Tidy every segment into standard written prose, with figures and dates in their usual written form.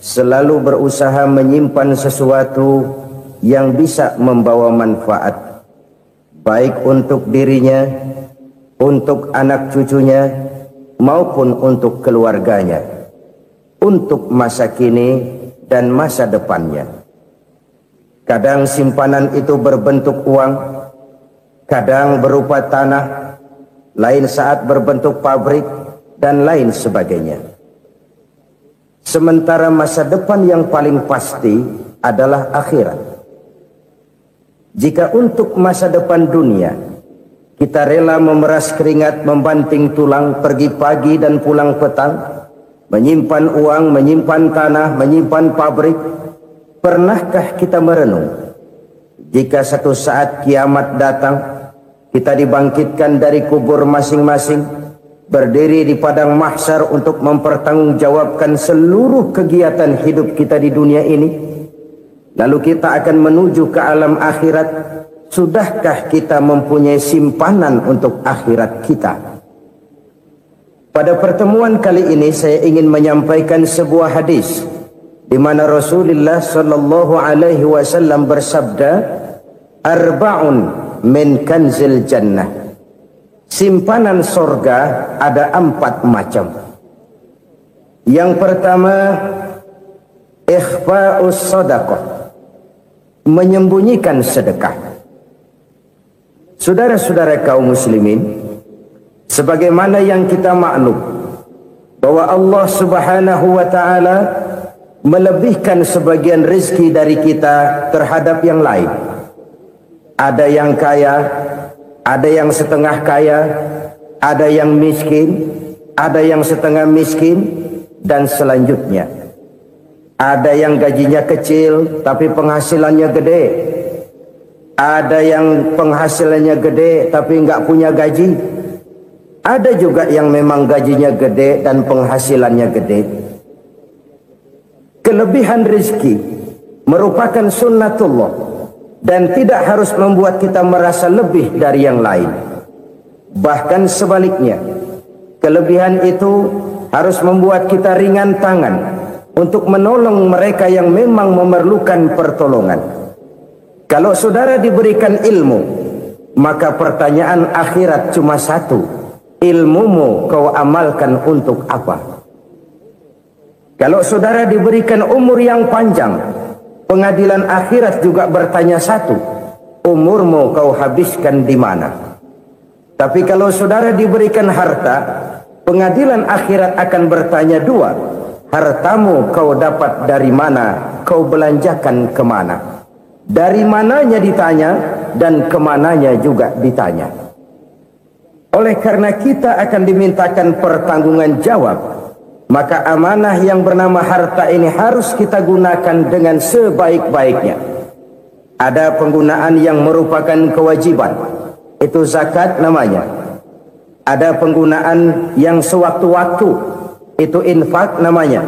selalu berusaha menyimpan sesuatu yang bisa membawa manfaat, baik untuk dirinya, untuk anak cucunya, maupun untuk keluarganya, untuk masa kini dan masa depannya. Kadang simpanan itu berbentuk uang, kadang berupa tanah, lain saat berbentuk pabrik, dan lain sebagainya. Sementara masa depan yang paling pasti adalah akhirat. Jika untuk masa depan dunia kita rela memeras keringat, membanting tulang, pergi pagi dan pulang petang, menyimpan uang, menyimpan tanah, menyimpan pabrik, pernahkah kita merenung jika satu saat kiamat datang, kita dibangkitkan dari kubur masing-masing, berdiri di padang mahsyar untuk mempertanggungjawabkan seluruh kegiatan hidup kita di dunia ini, lalu kita akan menuju ke alam akhirat. Sudahkah kita mempunyai simpanan untuk akhirat kita? Pada pertemuan kali ini saya ingin menyampaikan sebuah hadis di mana Rasulullah sallallahu alaihi wasallam bersabda, "Arba'un min kanzil jannah." Simpanan sorga ada 4 macam. Yang pertama, ikhfa'us sadaqah, menyembunyikan sedekah. Saudara-saudara kaum muslimin, sebagaimana yang kita maklum bahwa Allah Subhanahu wa taala melebihkan sebagian rezeki dari kita terhadap yang lain. Ada yang kaya, ada yang setengah kaya, ada yang miskin, ada yang setengah miskin, dan selanjutnya. Ada yang gajinya kecil tapi penghasilannya gede. Ada yang penghasilannya gede tapi nggak punya gaji. Ada juga yang memang gajinya gede dan penghasilannya gede. Kelebihan rezeki merupakan sunnatullah dan tidak harus membuat kita merasa lebih dari yang lain. Bahkan sebaliknya, kelebihan itu harus membuat kita ringan tangan untuk menolong mereka yang memang memerlukan pertolongan. Kalau saudara diberikan ilmu, maka pertanyaan akhirat cuma satu: ilmumu kau amalkan untuk apa? Kalau saudara diberikan umur yang panjang, pengadilan akhirat juga bertanya satu: umurmu kau habiskan di mana? Tapi kalau saudara diberikan harta, pengadilan akhirat akan bertanya 2: hartamu kau dapat dari mana? Kau belanjakan kemana? Dari mananya ditanya dan kemananya juga ditanya. Oleh karena kita akan dimintakan pertanggungan jawab, maka amanah yang bernama harta ini harus kita gunakan dengan sebaik-baiknya. Ada penggunaan yang merupakan kewajiban, itu zakat namanya. Ada penggunaan yang sewaktu-waktu, itu infak namanya.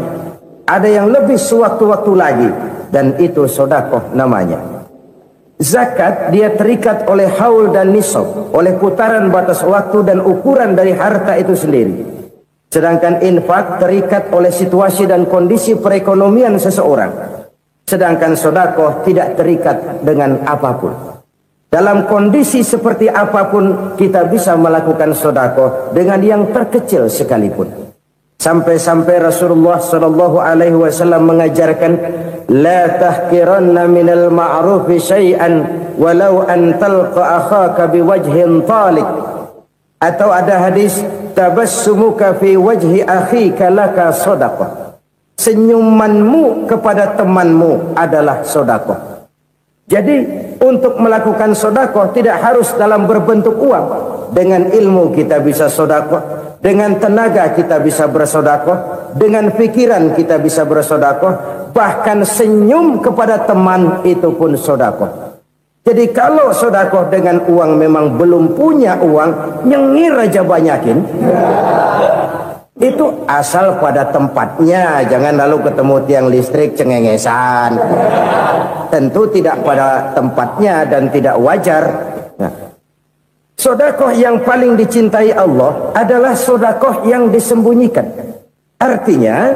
Ada yang lebih sewaktu-waktu lagi, dan itu sedekah namanya. Zakat dia terikat oleh haul dan nisab, oleh putaran batas waktu dan ukuran dari harta itu sendiri. Sedangkan infak terikat oleh situasi dan kondisi perekonomian seseorang. Sedangkan sedekah tidak terikat dengan apapun. Dalam kondisi seperti apapun kita bisa melakukan sedekah dengan yang terkecil sekalipun. Sampai-sampai Rasulullah sallallahu alaihi wasallam mengajarkan, la tahqiranna minal ma'rufi syai'an walau an talqa akhaka biwajhin talik. Atau ada hadis, tabassumuka fi wajhi akhika laka shadaqah. Senyumanmu kepada temanmu adalah sedekah. Jadi untuk melakukan sedekah tidak harus dalam berbentuk uang. Dengan ilmu kita bisa sedekah, dengan tenaga kita bisa bersedekah, dengan pikiran kita bisa bersedekah, bahkan senyum kepada teman itu pun sedekah. Jadi kalau sedekah dengan uang memang belum punya uang, nyengir aja banyakin. Itu asal pada tempatnya, jangan lalu ketemu tiang listrik cengengesan. Tentu tidak pada tempatnya dan tidak wajar. Nah, sedekah yang paling dicintai Allah adalah sedekah yang disembunyikan. Artinya,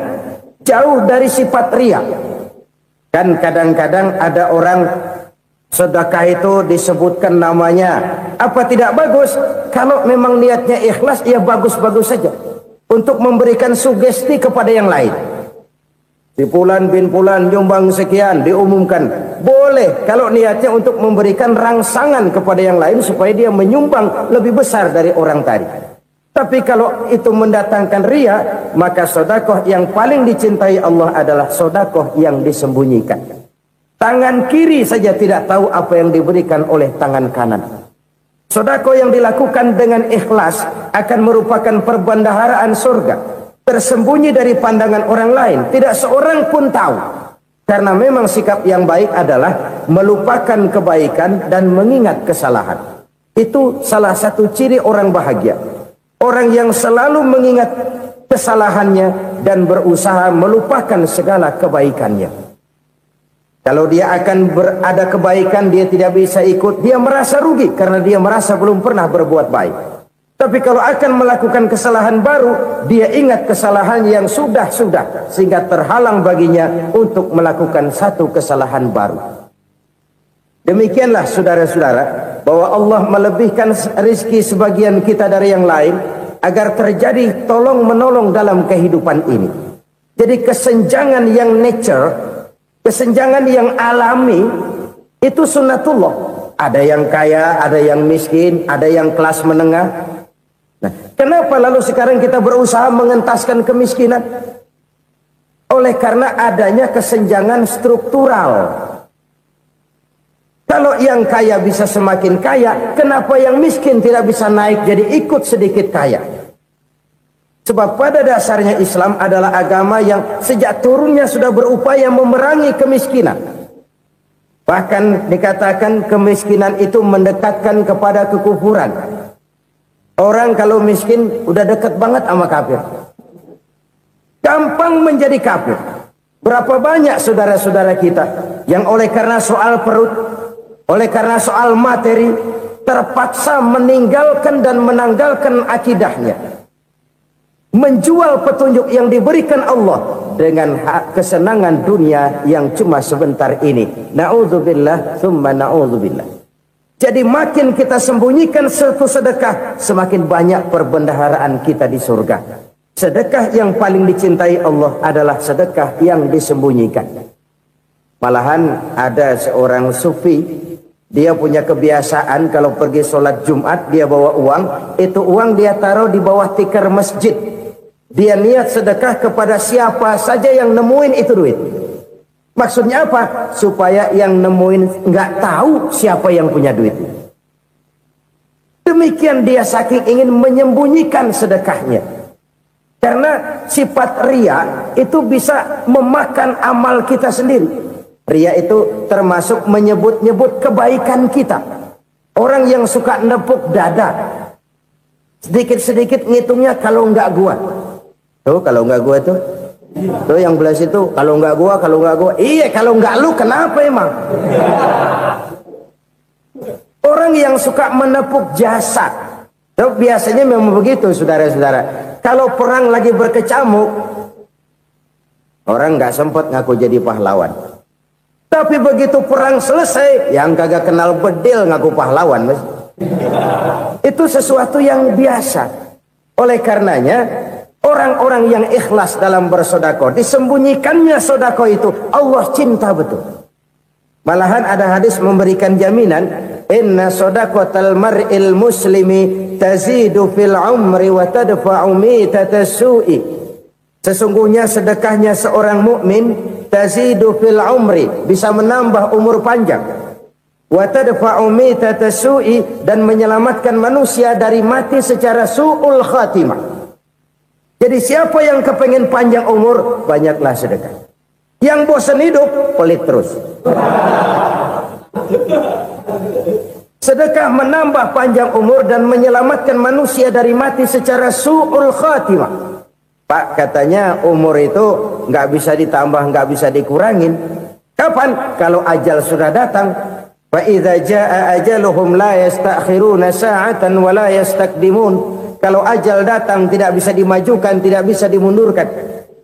jauh dari sifat riya. Kan kadang-kadang ada orang sedekah itu disebutkan namanya, apa tidak bagus? Kalau memang niatnya ikhlas, ya bagus-bagus saja. Untuk memberikan sugesti kepada yang lain. Si Fulan bin Fulan nyumbang sekian, diumumkan. Boleh kalau niatnya untuk memberikan rangsangan kepada yang lain supaya dia menyumbang lebih besar dari orang tadi. Tapi kalau itu mendatangkan riya, maka sedekah yang paling dicintai Allah adalah sedekah yang disembunyikan. Tangan kiri saja tidak tahu apa yang diberikan oleh tangan kanan. Sedekah yang dilakukan dengan ikhlas akan merupakan perbendaharaan surga. Tersembunyi dari pandangan orang lain, tidak seorang pun tahu. Karena memang sikap yang baik adalah melupakan kebaikan dan mengingat kesalahan. Itu salah satu ciri orang bahagia. Orang yang selalu mengingat kesalahannya dan berusaha melupakan segala kebaikannya. Kalau dia akan berada kebaikan, dia tidak bisa ikut, dia merasa rugi karena dia merasa belum pernah berbuat baik. Tapi kalau akan melakukan kesalahan baru, dia ingat kesalahan yang sudah-sudah, sehingga terhalang baginya untuk melakukan satu kesalahan baru. Demikianlah saudara-saudara, bahwa Allah melebihkan rizki sebagian kita dari yang lain, agar terjadi tolong-menolong dalam kehidupan ini. Jadi kesenjangan yang nature, kesenjangan yang alami, itu sunnatullah. Ada yang kaya, ada yang miskin, ada yang kelas menengah. Nah, kenapa lalu sekarang kita berusaha mengentaskan kemiskinan? Oleh karena adanya kesenjangan struktural. Kalau yang kaya bisa semakin kaya, kenapa yang miskin tidak bisa naik jadi ikut sedikit kaya? Sebab pada dasarnya Islam adalah agama yang sejak turunnya sudah berupaya memerangi kemiskinan. Bahkan dikatakan kemiskinan itu mendekatkan kepada kekufuran. Orang kalau miskin udah dekat banget sama kafir. Gampang menjadi kafir. Berapa banyak saudara-saudara kita yang oleh karena soal perut, oleh karena soal materi, terpaksa meninggalkan dan menanggalkan akidahnya. Menjual petunjuk yang diberikan Allah dengan kesenangan dunia yang cuma sebentar ini. Na'udzubillah, thumma na'udzubillah. Jadi makin kita sembunyikan satu sedekah, semakin banyak perbendaharaan kita di surga. Sedekah yang paling dicintai Allah adalah sedekah yang disembunyikan. Malahan ada seorang sufi, dia punya kebiasaan kalau pergi sholat Jumat, dia bawa uang, itu uang dia taruh di bawah tikar masjid. Dia niat sedekah kepada siapa saja yang nemuin itu duit. Maksudnya apa? Supaya yang nemuin nggak tahu siapa yang punya duit. Demikian dia saking ingin menyembunyikan sedekahnya. Karena sifat riya itu bisa memakan amal kita sendiri. Riya itu termasuk menyebut-nyebut kebaikan kita. Orang yang suka nepuk dada, sedikit-sedikit ngitungnya kalau nggak gua. Tuh kalau nggak gua tuh. Tuh yang belah situ, kalau nggak gua. Iya, kalau nggak lu kenapa emang? Orang yang suka menepuk jasad, tuh biasanya memang begitu, saudara-saudara. Kalau perang lagi berkecamuk, orang nggak sempat ngaku jadi pahlawan. Tapi begitu perang selesai, yang kagak kenal bedil ngaku pahlawan, mas. Itu sesuatu yang biasa. Oleh karenanya, orang-orang yang ikhlas dalam bersedekah, disembunyikannya sedekah itu, Allah cinta betul. Malahan ada hadis memberikan jaminan, inna sedaqatal mar'il muslimi tazidu fil umri wa tadfa'u mitatas su'i. Sesungguhnya sedekahnya seorang mukmin tazidu fil umri, bisa menambah umur panjang. Wa tadfa'u mitatas su'i, dan menyelamatkan manusia dari mati secara su'ul khatimah. Jadi siapa yang kepengen panjang umur, banyaklah sedekah. Yang bosan hidup, pelit terus. Sedekah menambah panjang umur dan menyelamatkan manusia dari mati secara su'ul khatimah. Pak, katanya umur itu nggak bisa ditambah, nggak bisa dikurangin. Kapan? Kalau ajal sudah datang. Fa idza jaa ajaluhum la yastakhiruna sa'atan wa la yastakdimun. Kalau ajal datang tidak bisa dimajukan, tidak bisa dimundurkan.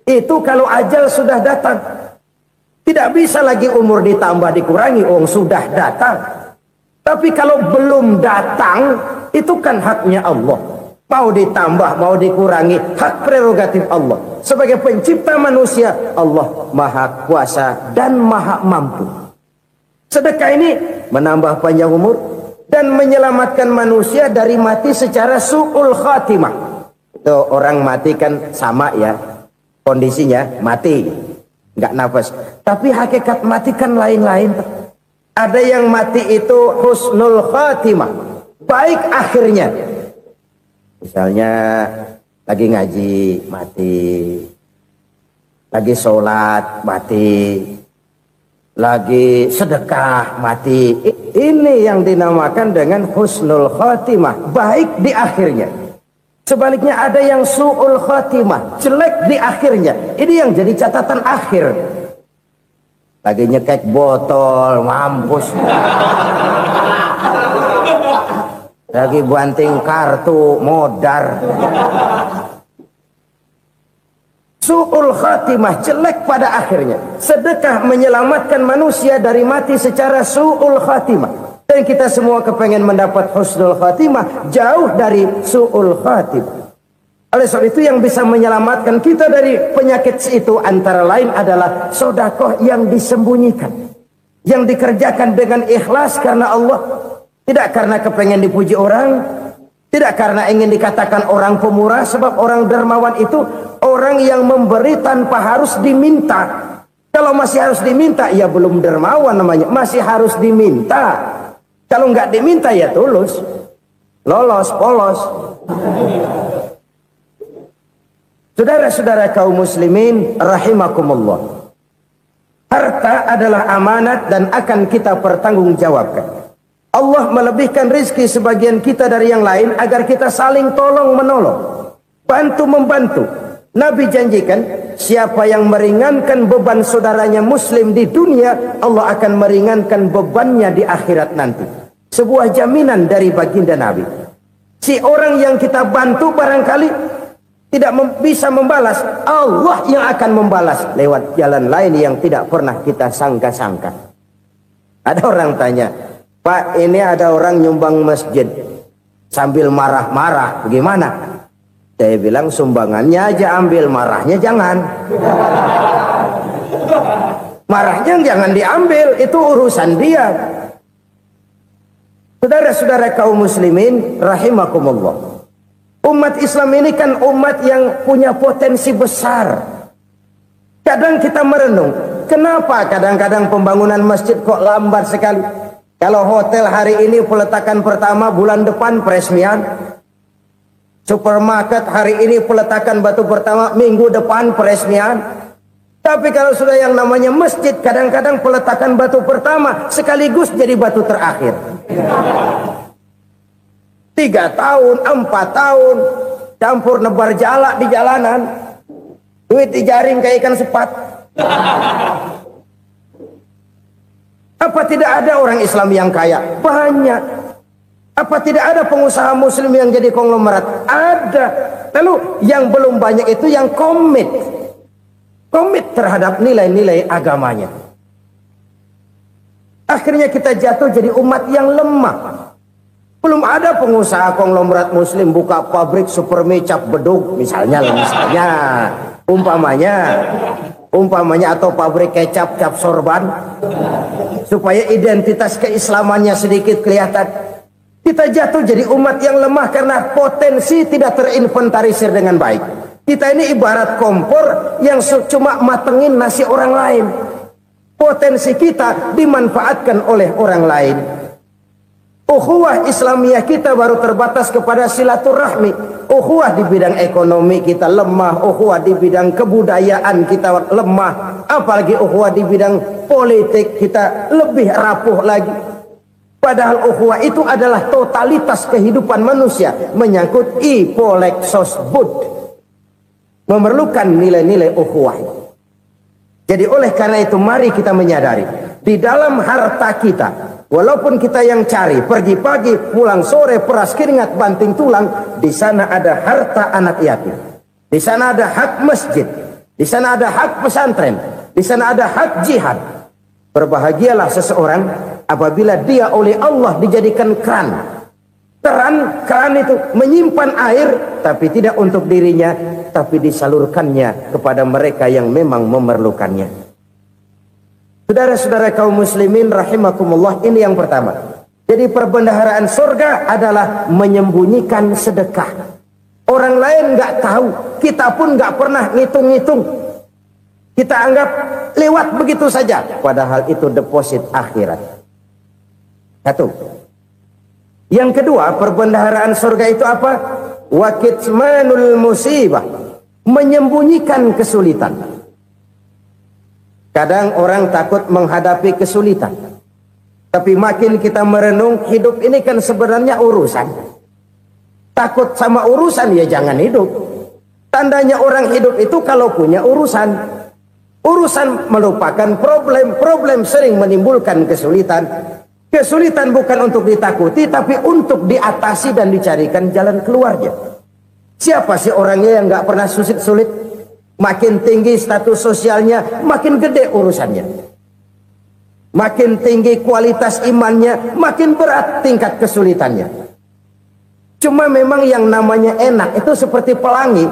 Itu kalau ajal sudah datang. Tidak bisa lagi umur ditambah dikurangi, sudah datang. Tapi kalau belum datang, itu kan haknya Allah. Mau ditambah, mau dikurangi, hak prerogatif Allah. Sebagai pencipta manusia, Allah maha kuasa dan maha mampu. Sedekah ini menambah panjang umur dan menyelamatkan manusia dari mati secara su'ul khatimah. Itu orang mati kan sama ya, kondisinya mati, nggak nafas. Tapi hakikat mati kan lain-lain. Ada yang mati itu husnul khatimah, baik akhirnya. Misalnya lagi ngaji mati, lagi sholat mati, lagi sedekah mati. Ini yang dinamakan dengan husnul khatimah, baik di akhirnya. Sebaliknya ada yang su'ul khatimah, jelek di akhirnya. Ini yang jadi catatan akhir. Lagi nyekek botol, mampus. Lagi banting kartu, modar. Su'ul khatimah, jelek pada akhirnya. Sedekah menyelamatkan manusia dari mati secara su'ul khatimah. Dan kita semua kepengen mendapat husnul khatimah, jauh dari su'ul khatimah. Oleh sebab itu yang bisa menyelamatkan kita dari penyakit itu antara lain adalah sedekah yang disembunyikan, yang dikerjakan dengan ikhlas karena Allah, tidak karena kepengen dipuji orang, tidak karena ingin dikatakan orang pemurah. Sebab orang dermawan itu orang yang memberi tanpa harus diminta. Kalau masih harus diminta, ya belum dermawan namanya, masih harus diminta. Kalau nggak diminta ya tulus, lolos, polos. Saudara-saudara kaum muslimin rahimakumullah. Harta adalah amanat dan akan kita pertanggungjawabkan. Allah melebihkan rizki sebagian kita dari yang lain agar kita saling tolong menolong, bantu membantu. Nabi janjikan siapa yang meringankan beban saudaranya muslim di dunia, Allah akan meringankan bebannya di akhirat nanti. Sebuah jaminan dari baginda Nabi. Si orang yang kita bantu barangkali tidak bisa membalas, Allah yang akan membalas lewat jalan lain yang tidak pernah kita sangka-sangka. Ada orang tanya, Pak, ini ada orang nyumbang masjid sambil marah-marah, bagaimana? Saya bilang sumbangannya aja ambil, marahnya jangan. Marahnya jangan diambil, itu urusan dia. Saudara-saudara kaum muslimin rahimakumullah. Umat Islam ini kan umat yang punya potensi besar. Kadang kita merenung, kenapa kadang-kadang pembangunan masjid kok lambat sekali? Kalau hotel hari ini peletakan pertama, bulan depan peresmian. Supermarket hari ini peletakan batu pertama, minggu depan peresmian. Tapi kalau sudah yang namanya masjid, kadang-kadang peletakan batu pertama sekaligus jadi batu terakhir. 3 tahun, 4 tahun, campur nebar jalak di jalanan, duit dijaring kayak ikan sepat. Apa tidak ada orang Islam yang kaya? Banyak. Apa tidak ada pengusaha muslim yang jadi konglomerat? Ada. Lalu yang belum banyak itu yang komit terhadap nilai-nilai agamanya. Akhirnya kita jatuh jadi umat yang lemah. Belum ada pengusaha konglomerat muslim buka pabrik supermi cap bedug misalnya umpamanya atau pabrik kecap cap sorban supaya identitas keislamannya sedikit kelihatan. Kita jatuh jadi umat yang lemah karena potensi tidak terinventarisir dengan baik. Kita ini ibarat kompor yang cuma matengin nasi orang lain. Potensi kita dimanfaatkan oleh orang lain. Ukhuwah Islamiyah kita baru terbatas kepada silaturahmi. Ukhuwah di bidang ekonomi kita lemah, ukhuwah di bidang kebudayaan kita lemah, apalagi ukhuwah di bidang politik kita lebih rapuh lagi. Padahal ukhuwah itu adalah totalitas kehidupan manusia, menyangkut ipolek sosbud, memerlukan nilai-nilai ukhuwah. Jadi oleh karena itu mari kita menyadari di dalam harta kita, walaupun kita yang cari, pergi pagi, pulang sore, peras keringat, banting tulang, di sana ada harta anak yatim. Di sana ada hak masjid. Di sana ada hak pesantren, di sana ada hak jihad. Berbahagialah seseorang apabila dia oleh Allah dijadikan keran. Keran itu menyimpan air, tapi tidak untuk dirinya, tapi disalurkannya kepada mereka yang memang memerlukannya. Saudara-saudara kaum muslimin rahimakumullah, ini yang pertama. Jadi perbendaharaan surga adalah menyembunyikan sedekah. Orang lain nggak tahu, kita pun nggak pernah ngitung-ngitung. Kita anggap lewat begitu saja, padahal itu deposit akhirat. Satu. Yang kedua, perbendaharaan surga itu apa? Wa kitmanul musibah, menyembunyikan kesulitan. Kadang orang takut menghadapi kesulitan, tapi makin kita merenung, hidup ini kan sebenarnya urusan. Takut sama urusan, ya jangan hidup. Tandanya orang hidup itu kalau punya urusan. Urusan melupakan problem, problem sering menimbulkan kesulitan. Kesulitan bukan untuk ditakuti, tapi untuk diatasi dan dicarikan jalan keluarnya. Siapa sih orangnya yang nggak pernah sulit-sulit? Makin tinggi status sosialnya, makin gede urusannya. Makin tinggi kualitas imannya, makin berat tingkat kesulitannya. Cuma memang yang namanya enak itu seperti pelangi.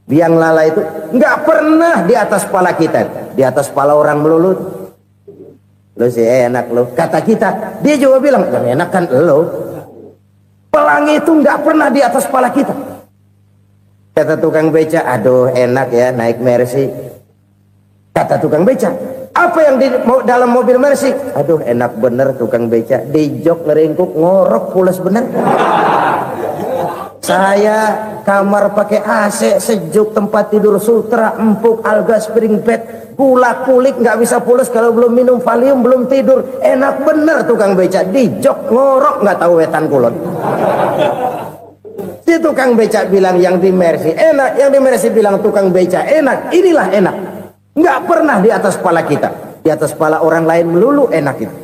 Biang lala itu nggak pernah di atas kepala kita, di atas kepala orang melulu. Lu sih enak lu, kata kita. Dia juga bilang yang enak kan lu. Pelangi itu nggak pernah di atas kepala kita. Kata tukang beca, aduh enak ya naik Mercy. Kata tukang beca, apa yang di dalam mobil Mercy? Aduh enak bener tukang beca, di jok ngeringkuk ngorok pulas bener. Saya kamar pakai AC, sejuk, tempat tidur sutra, empuk, alga, spring bed, gula kulik, nggak bisa pulas kalau belum minum Valium, belum tidur. Enak bener tukang beca, di jok ngorok nggak tahu wetan kulon. Si tukang beca bilang yang di Mercy enak, yang di Mercy bilang tukang beca enak. Inilah enak, nggak pernah di atas kepala kita, di atas kepala orang lain melulu enak itu.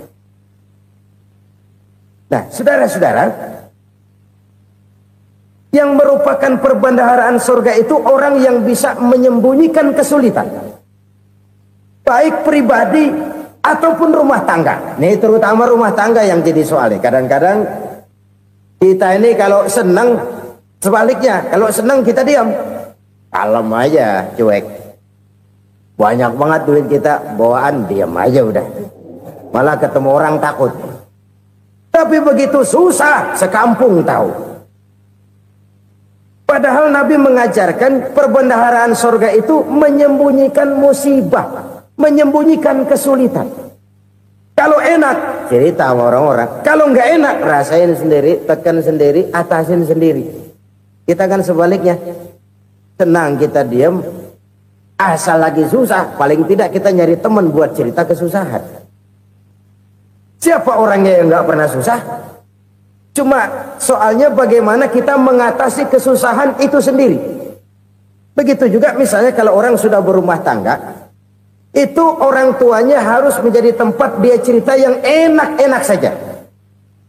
Nah, saudara-saudara, yang merupakan perbendaharaan surga itu orang yang bisa menyembunyikan kesulitan, baik pribadi ataupun rumah tangga. Nih terutama rumah tangga yang jadi soalnya. Kadang-kadang kita ini kalau senang, sebaliknya kalau senang kita diam, kalem aja, cuek. Banyak banget duit kita bawaan, diam aja udah. Malah ketemu orang takut. Tapi begitu susah, sekampung tahu. Padahal Nabi mengajarkan perbendaharaan surga itu menyembunyikan musibah, menyembunyikan kesulitan. Kalau enak, cerita sama orang-orang. Kalau nggak enak, rasain sendiri, tekan sendiri, atasin sendiri. Kita kan sebaliknya. Tenang kita diam, asal lagi susah, paling tidak kita nyari teman buat cerita kesusahan. Siapa orangnya yang nggak pernah susah? Cuma soalnya bagaimana kita mengatasi kesusahan itu sendiri. Begitu juga misalnya kalau orang sudah berumah tangga, itu orang tuanya harus menjadi tempat dia cerita yang enak-enak saja.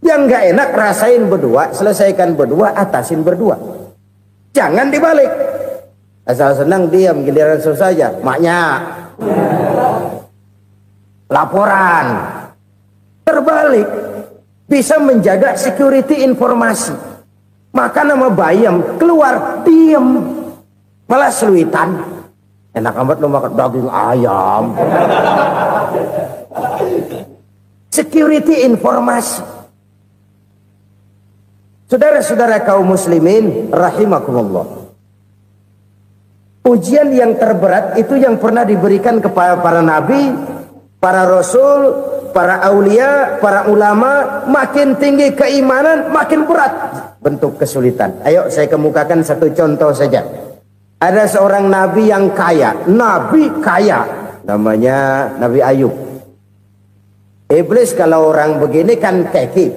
Yang nggak enak rasain berdua, selesaikan berdua, atasin berdua. Jangan dibalik. Asal senang diam, giliran susah aja. Maknya laporan. Terbalik. Bisa menjaga security informasi. Maka nama bayam keluar diem, malah seluitan. Enak amat lo makan daging ayam. Security informasi. Saudara-saudara kaum muslimin rahimakumullah. Ujian yang terberat itu yang pernah diberikan kepada para nabi, para rasul, para aulia, para ulama. Makin tinggi keimanan, makin berat bentuk kesulitan. Ayo saya kemukakan satu contoh saja. Ada seorang nabi yang kaya, nabi kaya, namanya Nabi Ayub. Iblis kalau orang begini kan keki,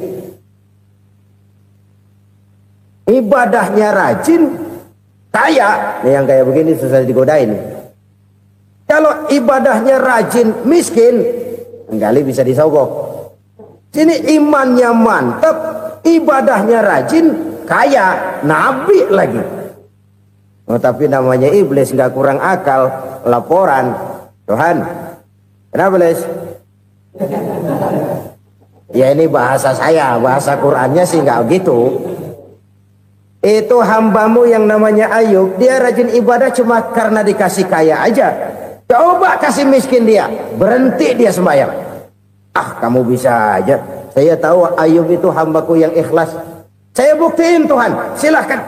ibadahnya rajin, kaya. Nih yang kayak begini susah digodain. Kalau ibadahnya rajin, miskin, kali bisa disogok. Sini imannya mantap, ibadahnya rajin, kaya, nabi lagi. Oh, tapi namanya iblis, nggak kurang akal. Laporan, Tuhan, kenapa Les? Ya ini bahasa saya, bahasa Qurannya sih nggak gitu. Itu hambamu yang namanya Ayub, dia rajin ibadah cuma karena dikasih kaya aja. Coba kasih miskin dia, berhenti dia sembahyang. Ah, kamu bisa aja. Saya tahu Ayub itu hambaku yang ikhlas. Saya buktiin Tuhan, silahkan.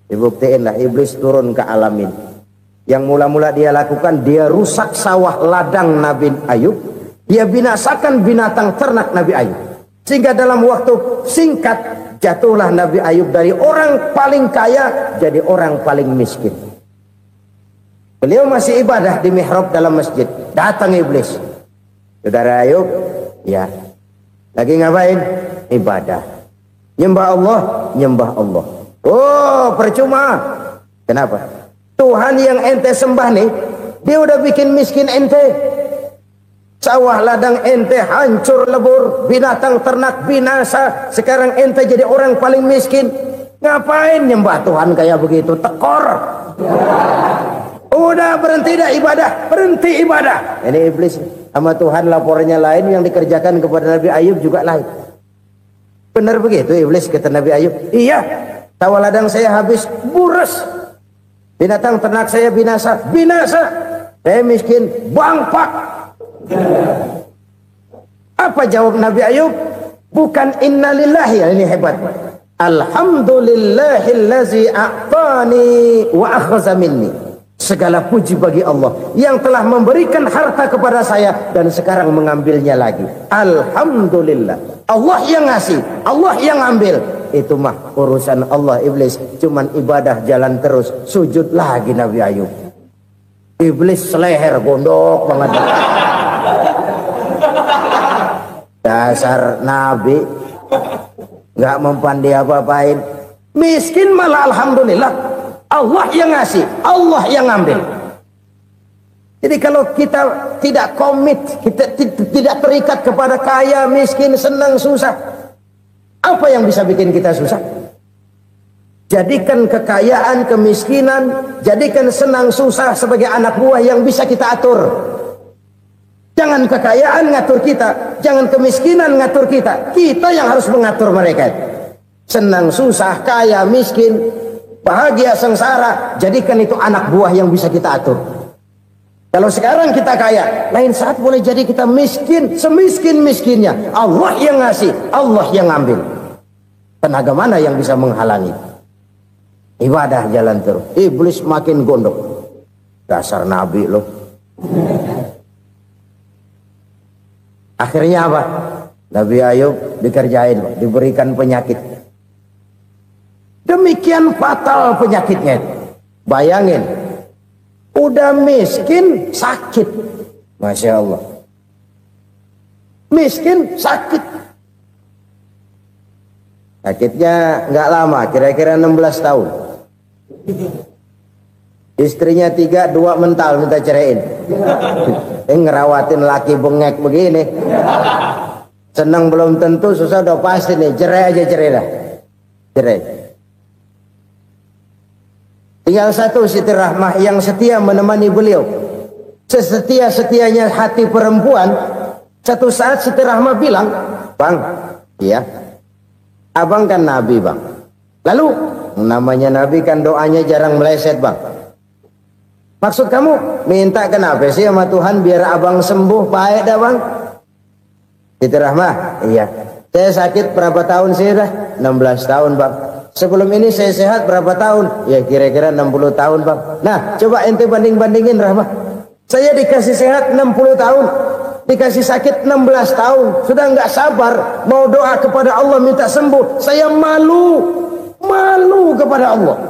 Dibuktiinlah, iblis turun ke alam ini. Yang mula-mula dia lakukan, dia rusak sawah ladang Nabi Ayub. Dia binasakan binatang ternak Nabi Ayub. Sehingga dalam waktu singkat, jatuhlah Nabi Ayub dari orang paling kaya jadi orang paling miskin. Beliau masih ibadah di mihrab dalam masjid. Datang iblis. Saudara Ayub, ya, lagi ngapain? Ibadah. Nyembah Allah, nyembah Allah. Oh, percuma. Kenapa? Tuhan yang ente sembah nih, dia udah bikin miskin ente. Sawah ladang ente hancur lebur, binatang ternak binasa. Sekarang ente jadi orang paling miskin. Ngapain nyembah Tuhan kayak begitu? Tekor. Udah berhenti dah ibadah, berhenti ibadah. Ini iblis sama Tuhan laporannya lain, yang dikerjakan kepada Nabi Ayub juga lain. Benar begitu iblis kata Nabi Ayub? Iya. Sawah ladang saya habis, buras. Binatang ternak saya binasa, binasa. Saya miskin, bangpak. Apa jawab Nabi Ayub? Bukan innalillahi, ini hebat. Alhamdulillahillazi a'tani wa akhza minni. Segala puji bagi Allah yang telah memberikan harta kepada saya dan sekarang mengambilnya lagi. Alhamdulillah. Allah yang ngasih, Allah yang ambil. Itu mah urusan Allah. Iblis cuman ibadah jalan terus, sujud lagi Nabi Ayub. Iblis seleher gondok banget. Dasar Nabi nggak mempan dia apa-apain. Miskin malah alhamdulillah. Allah yang ngasih, Allah yang ambil. Jadi kalau kita tidak komit, kita tidak terikat kepada kaya, miskin, senang, susah, apa yang bisa bikin kita susah? Jadikan kekayaan, kemiskinan, jadikan senang, susah sebagai anak buah yang bisa kita atur. Jangan kekayaan ngatur kita, jangan kemiskinan ngatur kita. Kita yang harus mengatur mereka. Senang, susah, kaya, miskin, bahagia, sengsara, jadikan itu anak buah yang bisa kita atur. Kalau sekarang kita kaya, lain saat boleh jadi kita miskin, semiskin-miskinnya. Allah yang ngasih, Allah yang ambil. Tenaga mana yang bisa menghalangi? Ibadah jalan terus. Iblis makin gondok. Dasar Nabi loh. Akhirnya apa? Nabi Ayub dikerjain, diberikan penyakit. Demikian fatal penyakitnya. Bayangin, udah miskin sakit. Masya Allah. Miskin sakit. Sakitnya nggak lama, kira-kira 16 tahun. Istrinya 3, 2 mental minta ceraiin. Ngerawatin laki bengek begini. Senang belum tentu, susah udah pasti nih. Cerai aja, cerai dah. Cerai. Tinggal satu Siti Rahmah yang setia menemani beliau. Sesetia-setianya hati perempuan. Satu saat Siti Rahmah bilang, "Bang, iya, abang kan Nabi bang. Lalu namanya Nabi kan doanya jarang meleset bang. Maksud kamu minta kenapa sih sama Tuhan biar abang sembuh baik dah bang?" Siti Rahmah, iya. Saya sakit berapa tahun sih dah? 16 tahun bang. Sebelum ini saya sehat berapa tahun? Ya kira-kira 60 tahun bang. Nah coba ente banding-bandingin Rahmah. Saya dikasih sehat 60 tahun. Dikasih sakit 16 tahun. Sudah nggak sabar mau doa kepada Allah minta sembuh. Saya malu kepada Allah.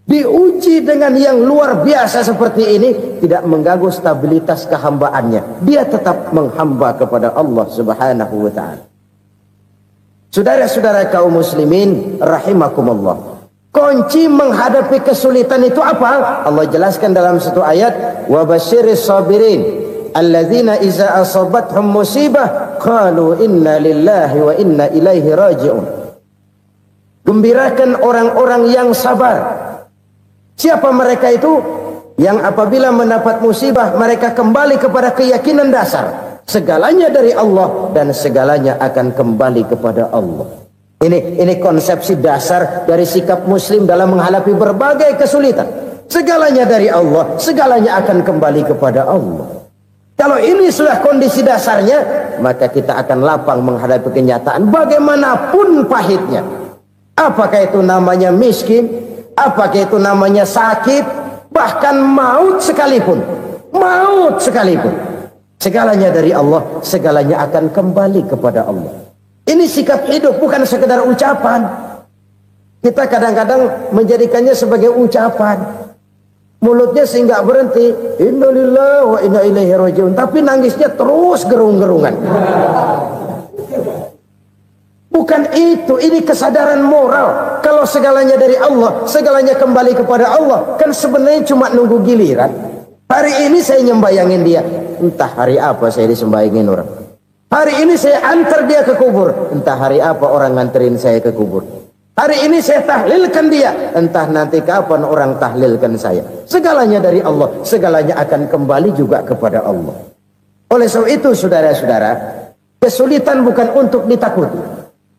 Diuji dengan yang luar biasa seperti ini, tidak mengganggu stabilitas kehambaannya. Dia tetap menghamba kepada Allah Subhanahu wa ta'ala. Saudara-saudara kaum muslimin rahimakumullah. Kunci menghadapi kesulitan itu apa? Allah jelaskan dalam satu ayat, wa basyiris sabirin alladzina iza asabathum musibah qalu inna lillahi wa inna ilaihi raji'un. Gembirakan orang-orang yang sabar Siapa mereka itu? Yang apabila mendapat musibah mereka kembali kepada keyakinan dasar, segalanya dari Allah dan segalanya akan kembali kepada Allah. Ini konsepsi dasar dari sikap muslim dalam menghadapi berbagai kesulitan. Segalanya dari Allah, segalanya akan kembali kepada Allah. Kalau ini sudah kondisi dasarnya, maka kita akan lapang menghadapi kenyataan bagaimanapun pahitnya. Apakah itu namanya miskin, apakah itu namanya sakit, bahkan maut sekalipun. Maut sekalipun. Segalanya dari Allah, segalanya akan kembali kepada Allah. Ini sikap hidup, bukan sekedar ucapan. Kita kadang-kadang menjadikannya sebagai ucapan. Mulutnya sehingga berhenti, innalillahi wa inna ilaihi rajiun, tapi nangisnya terus gerung-gerungan. Bukan itu, ini kesadaran moral. Kalau segalanya dari Allah, segalanya kembali kepada Allah, kan sebenarnya cuma nunggu giliran. Hari ini saya nyembayangin dia, entah hari apa saya disembayangin orang. Hari ini saya antar dia ke kubur, entah hari apa orang nganterin saya ke kubur. Hari ini saya tahlilkan dia, entah nanti kapan orang tahlilkan saya. Segalanya dari Allah, segalanya akan kembali juga kepada Allah. Oleh sebab itu saudara-saudara, kesulitan bukan untuk ditakuti.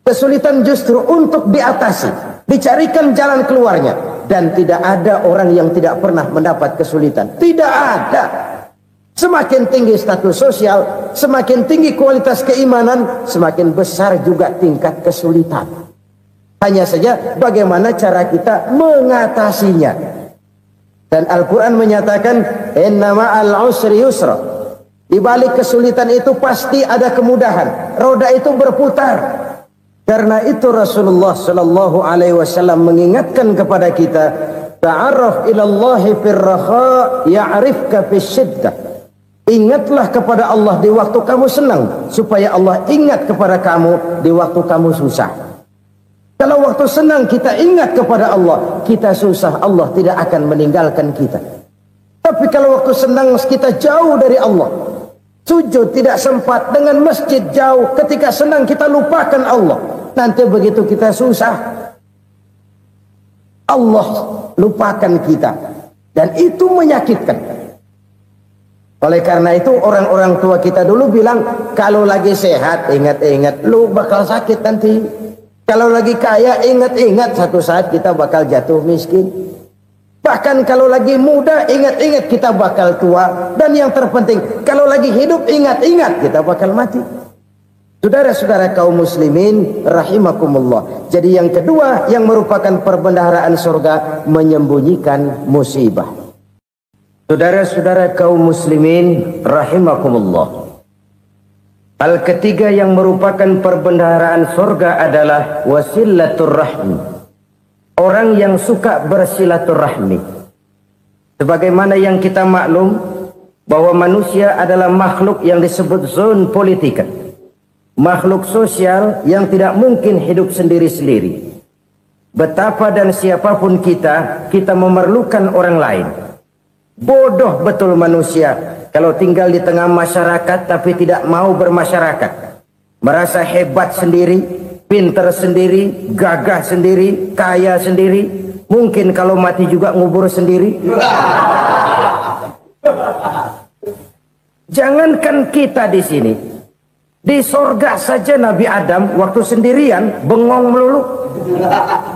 Kesulitan justru untuk diatasi, dicarikan jalan keluarnya. Dan tidak ada orang yang tidak pernah mendapat kesulitan. Tidak ada. Semakin tinggi status sosial, semakin tinggi kualitas keimanan, semakin besar juga tingkat kesulitan. Hanya saja bagaimana cara kita mengatasinya. Dan Al-Quran menyatakan, inna ma'al usri yusra. Di balik kesulitan itu pasti ada kemudahan. Roda itu berputar. Karena itu Rasulullah Sallallahu Alaihi Wasallam mengingatkan kepada kita, ta'arraf ilallahi firraha ya'rifka fisyiddah. Ingatlah kepada Allah di waktu kamu senang, supaya Allah ingat kepada kamu di waktu kamu susah. Kalau waktu senang kita ingat kepada Allah, kita susah, Allah tidak akan meninggalkan kita. Tapi kalau waktu senang kita jauh dari Allah, sujud tidak sempat, dengan masjid jauh, ketika senang kita lupakan Allah. Nanti begitu kita susah, Allah lupakan kita. Dan itu menyakitkan. Oleh karena itu orang-orang tua kita dulu bilang, kalau lagi sehat ingat-ingat, lu bakal sakit nanti. Kalau lagi kaya ingat-ingat, satu saat kita bakal jatuh miskin. Bahkan kalau lagi muda ingat-ingat kita bakal tua. Dan yang terpenting, kalau lagi hidup ingat-ingat kita bakal mati. Saudara-saudara kaum muslimin rahimakumullah. Jadi yang kedua yang merupakan perbendaharaan surga, menyembunyikan musibah. Saudara-saudara kaum muslimin rahimakumullah. Hal ketiga yang merupakan perbendaharaan surga adalah wasilatur rahmi. Orang yang suka bersilaturahmi. Sebagaimana yang kita maklum bahwa manusia adalah makhluk yang disebut zon politika. Makhluk sosial yang tidak mungkin hidup sendiri-sendiri. Betapa dan siapapun kita memerlukan orang lain. Bodoh betul manusia kalau tinggal di tengah masyarakat tapi tidak mau bermasyarakat. Merasa hebat sendiri, pinter sendiri, gagah sendiri, kaya sendiri. Mungkin kalau mati juga ngubur sendiri. Jangankan kita di sini, di sorga saja Nabi Adam waktu sendirian bengong melulu,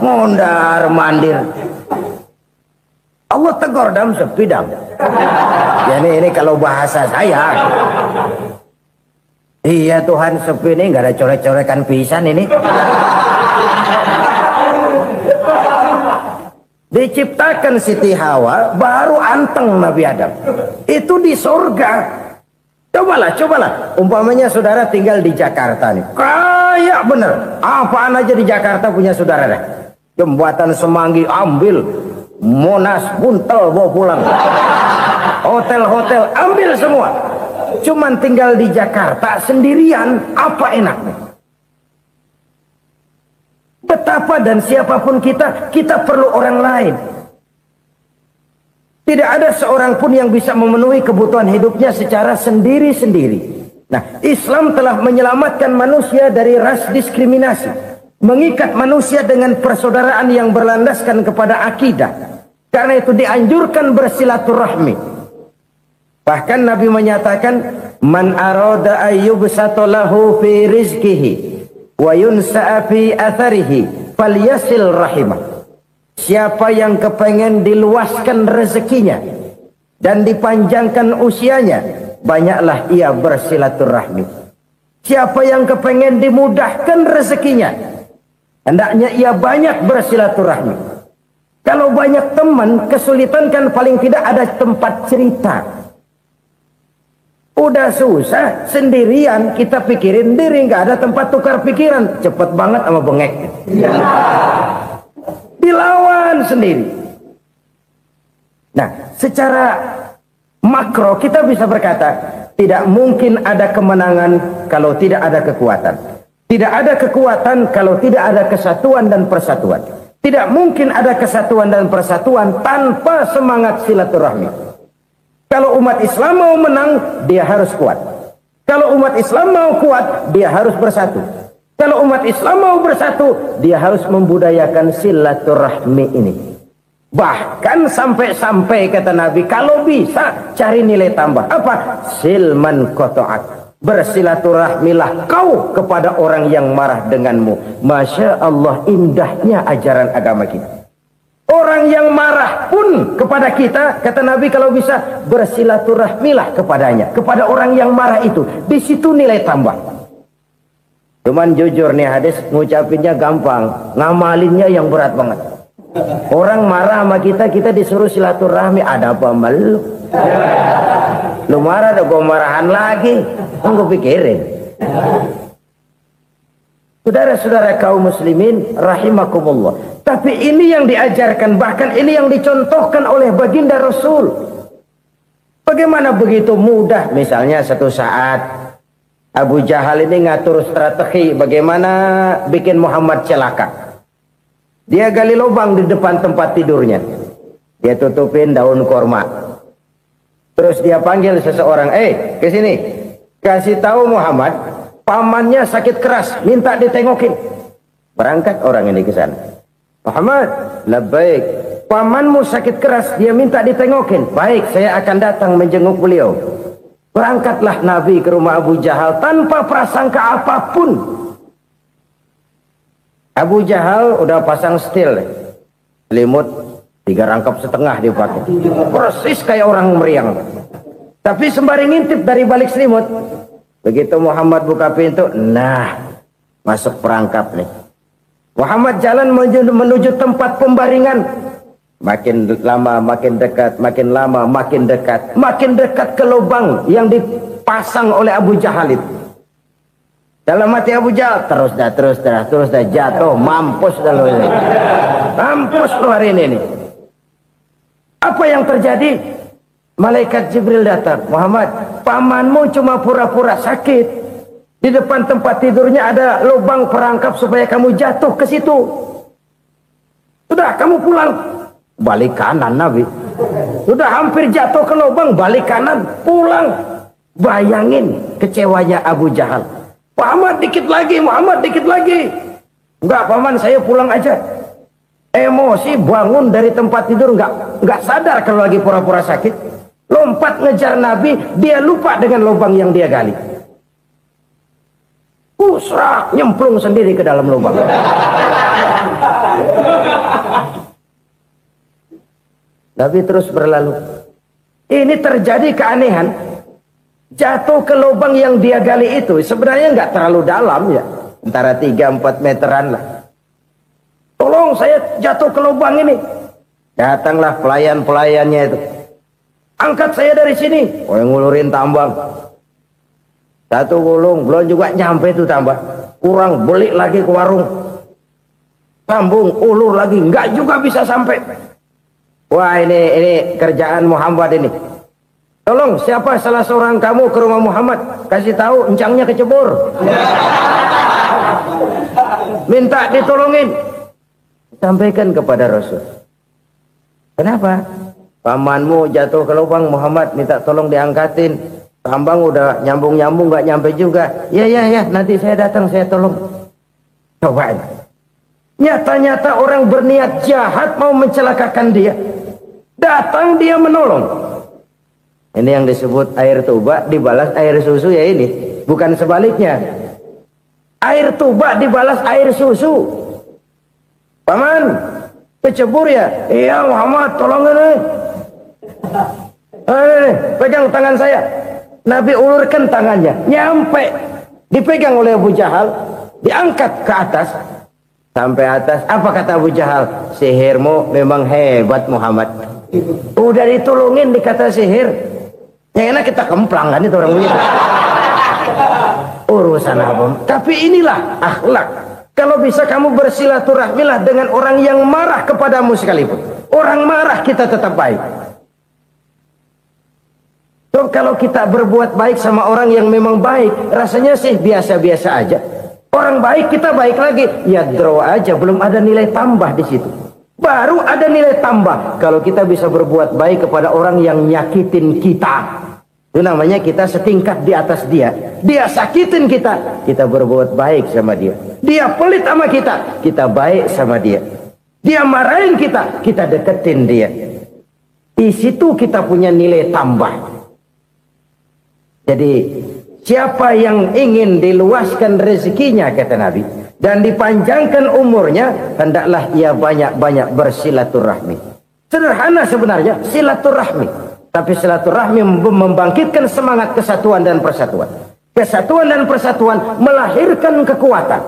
mondar mandir. Allah tegur dam sepi dam. Ya ini kalau bahasa saya. Iya Tuhan sepi ini, nggak ada coret-corekan pisan ini. Diciptakan Siti Hawa baru anteng Nabi Adam. Itu di sorga. Cobalah. Umpamanya saudara tinggal di Jakarta nih. Kayak bener. Apaan aja di Jakarta punya saudara dah. Jembatan Semanggi ambil. Monas buntel bawa pulang. Hotel-hotel ambil semua. Cuman tinggal di Jakarta sendirian, apa enaknya? Betapa dan siapapun kita perlu orang lain. Tidak ada seorang pun yang bisa memenuhi kebutuhan hidupnya secara sendiri-sendiri. Nah, Islam telah menyelamatkan manusia dari ras diskriminasi. Mengikat manusia dengan persaudaraan yang berlandaskan kepada akidah. Karena itu dianjurkan bersilaturahmi. Bahkan Nabi menyatakan, man arada ayyubsata lahu fi rizqihi wa yunsa'a fi atharihi falyasil rahimah. Siapa yang kepengen diluaskan rezekinya dan dipanjangkan usianya, banyaklah ia bersilaturahmi. Siapa yang kepengen dimudahkan rezekinya, hendaknya ia banyak bersilaturahmi. Kalau banyak teman, kesulitan kan paling tidak ada tempat cerita. Udah susah, sendirian kita pikirin diri, nggak ada tempat tukar pikiran. Cepet banget sama bengek. Dilawan sendiri. Nah, secara makro kita bisa berkata, tidak mungkin ada kemenangan kalau tidak ada kekuatan. Tidak ada kekuatan kalau tidak ada kesatuan dan persatuan. Tidak mungkin ada kesatuan dan persatuan tanpa semangat silaturahmi. Kalau umat Islam mau menang, dia harus kuat. Kalau umat Islam mau kuat, dia harus bersatu. Kalau umat Islam mau bersatu, dia harus membudayakan silaturahmi ini. Bahkan sampai-sampai kata Nabi, kalau bisa cari nilai tambah. Apa? Silman qata'ak. Bersilaturahmilah kau kepada orang yang marah denganmu. Masya Allah, indahnya ajaran agama kita. Orang yang marah pun kepada kita, kata Nabi, kalau bisa bersilaturahmilah kepadanya, kepada orang yang marah itu. Di situ nilai tambah. Cuman jujur nih hadis, ngucapinnya gampang, ngamalinnya yang berat banget. Orang marah sama kita, kita disuruh silaturahmi. Ada apa malu? Lu marah, ada gue marahan lagi. Gue pikirin. Saudara-saudara kaum muslimin rahimakumullah. Tapi ini yang diajarkan, bahkan ini yang dicontohkan oleh baginda Rasul. Bagaimana begitu mudah, misalnya satu saat Abu Jahal ini ngatur strategi bagaimana bikin Muhammad celaka. Dia gali lubang di depan tempat tidurnya. Dia tutupin daun korma. Terus dia panggil seseorang, ke sini. Kasih tahu Muhammad, pamannya sakit keras, minta ditengokin. Berangkat orang ini ke sana. Muhammad, labbaik. Pamanmu sakit keras, dia minta ditengokin. Baik, saya akan datang menjenguk beliau. Berangkatlah Nabi ke rumah Abu Jahal tanpa prasangka apapun. Abu Jahal udah pasang setil, selimut 3 rangkap setengah dipakai, persis kayak orang meriang. Tapi sembari ngintip dari balik selimut, begitu Muhammad buka pintu, nah masuk perangkap nih. Muhammad jalan menuju tempat pembaringan. Makin lama makin dekat, makin lama makin dekat, makin dekat ke lubang yang dipasang oleh Abu Jahal itu. Dalam hati Abu Jahal, terus dah jatuh, mampus dah lo ini. Mampus lo hari ini nih. Apa yang terjadi? Malaikat Jibril datang. Muhammad, pamanmu cuma pura-pura sakit. Di depan tempat tidurnya ada lubang perangkap supaya kamu jatuh ke situ. Sudah, kamu pulang. Balik kanan Nabi. Sudah hampir jatuh ke lubang, balik kanan, pulang. Bayangin kecewanya Abu Jahal. Muhammad dikit lagi, Muhammad dikit lagi. Enggak, paman, saya pulang aja. Emosi bangun dari tempat tidur, enggak sadar kalau lagi pura-pura sakit. Lompat ngejar Nabi, dia lupa dengan lubang yang dia gali. Usrak, nyemplung sendiri ke dalam lubang. Nabi terus berlalu. Ini terjadi keanehan. Jatuh ke lubang yang dia gali itu sebenarnya nggak terlalu dalam ya, antara 3-4 meteran lah. Tolong, saya jatuh ke lubang ini. Datanglah pelayan-pelayannya itu. Angkat saya dari sini. Oh, yang ngulurin tambang. Satu gulung, belum juga nyampe itu tambah. Kurang, beli lagi ke warung. Sambung, ulur lagi, nggak juga bisa sampai. Wah, ini kerjaan Muhammad ini. Tolong, siapa salah seorang kamu ke rumah Muhammad, kasih tahu encangnya kecebur. Minta ditolongin. Sampaikan kepada Rasul. Kenapa? Pamanmu jatuh ke lubang, Muhammad minta tolong diangkatin. Tambang udah nyambung-nyambung nggak nyampe juga. Ya, nanti saya datang, saya tolong. Cobain. Nyata-nyata orang berniat jahat mau mencelakakan dia. Datang dia menolong. Ini yang disebut air tuba dibalas air susu ya ini. Bukan sebaliknya. Air tuba dibalas air susu. Paman, kecebur ya? Iya Muhammad, tolong ini. Pegang tangan saya. Nabi ulurkan tangannya. Nyampe. Dipegang oleh Abu Jahal. Diangkat ke atas. Sampai atas. Apa kata Abu Jahal? Sihirmu memang hebat Muhammad. Udah ditolongin dikata sihir. Yang enak kita kemplang kan itu orang begitu. Urusan apa? Tapi inilah akhlak. Kalau bisa kamu bersilaturahmilah dengan orang yang marah kepadamu sekalipun. Orang marah kita tetap baik. So, kalau kita berbuat baik sama orang yang memang baik, rasanya sih biasa-biasa aja. Orang baik kita baik lagi, ya draw aja, belum ada nilai tambah di situ. Baru ada nilai tambah kalau kita bisa berbuat baik kepada orang yang nyakitin kita. Itu namanya kita setingkat di atas dia. Dia sakitin kita, kita berbuat baik sama dia. Dia pelit sama kita, kita baik sama dia. Dia marahin kita, kita deketin dia. Di situ kita punya nilai tambah. Jadi siapa yang ingin diluaskan rezekinya kata Nabi dan dipanjangkan umurnya, hendaklah ia banyak-banyak bersilaturahmi. Sederhana sebenarnya silaturahmi. Tapi silaturahmi membangkitkan semangat kesatuan dan persatuan. Kesatuan dan persatuan melahirkan kekuatan.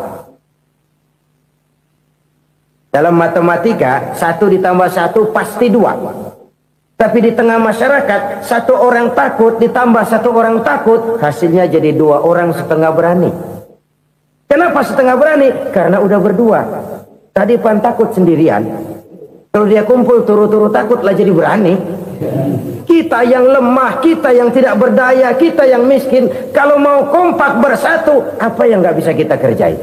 Dalam matematika, 1 ditambah 1 pasti 2. Tapi di tengah masyarakat, 1 orang takut ditambah 1 orang takut, hasilnya jadi 2 orang setengah berani. Kenapa setengah berani? Karena udah berdua. Tadi pan takut sendirian. Kalau dia kumpul turu-turu takutlah jadi berani. Kita yang lemah, kita yang tidak berdaya, kita yang miskin, kalau mau kompak bersatu, apa yang nggak bisa kita kerjain?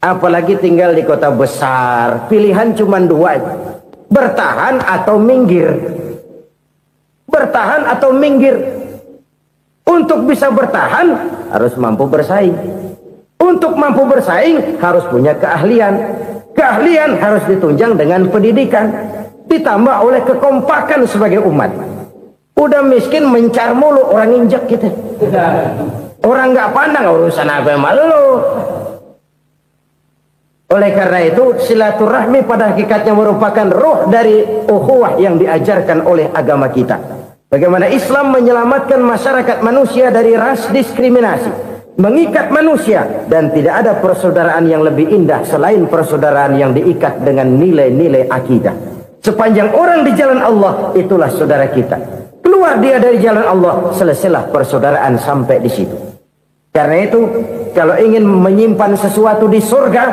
Apalagi tinggal di kota besar, pilihan cuma 2, bertahan atau minggir. Bertahan atau minggir. Untuk bisa bertahan harus mampu bersaing. Untuk mampu bersaing harus punya keahlian. Keahlian harus ditunjang dengan pendidikan. Ditambah oleh kekompakan sebagai umat. Udah miskin mencar mulu, orang injak kita. Orang nggak pandang urusan apa malu. Oleh karena itu silaturahmi pada hakikatnya merupakan roh dari ukhuwah yang diajarkan oleh agama kita. Bagaimana Islam menyelamatkan masyarakat manusia dari ras diskriminasi, mengikat manusia, dan tidak ada persaudaraan yang lebih indah selain persaudaraan yang diikat dengan nilai-nilai akidah. Sepanjang orang di jalan Allah, itulah saudara kita. Keluar dia dari jalan Allah, selesailah persaudaraan sampai di situ. Karena itu, kalau ingin menyimpan sesuatu di surga,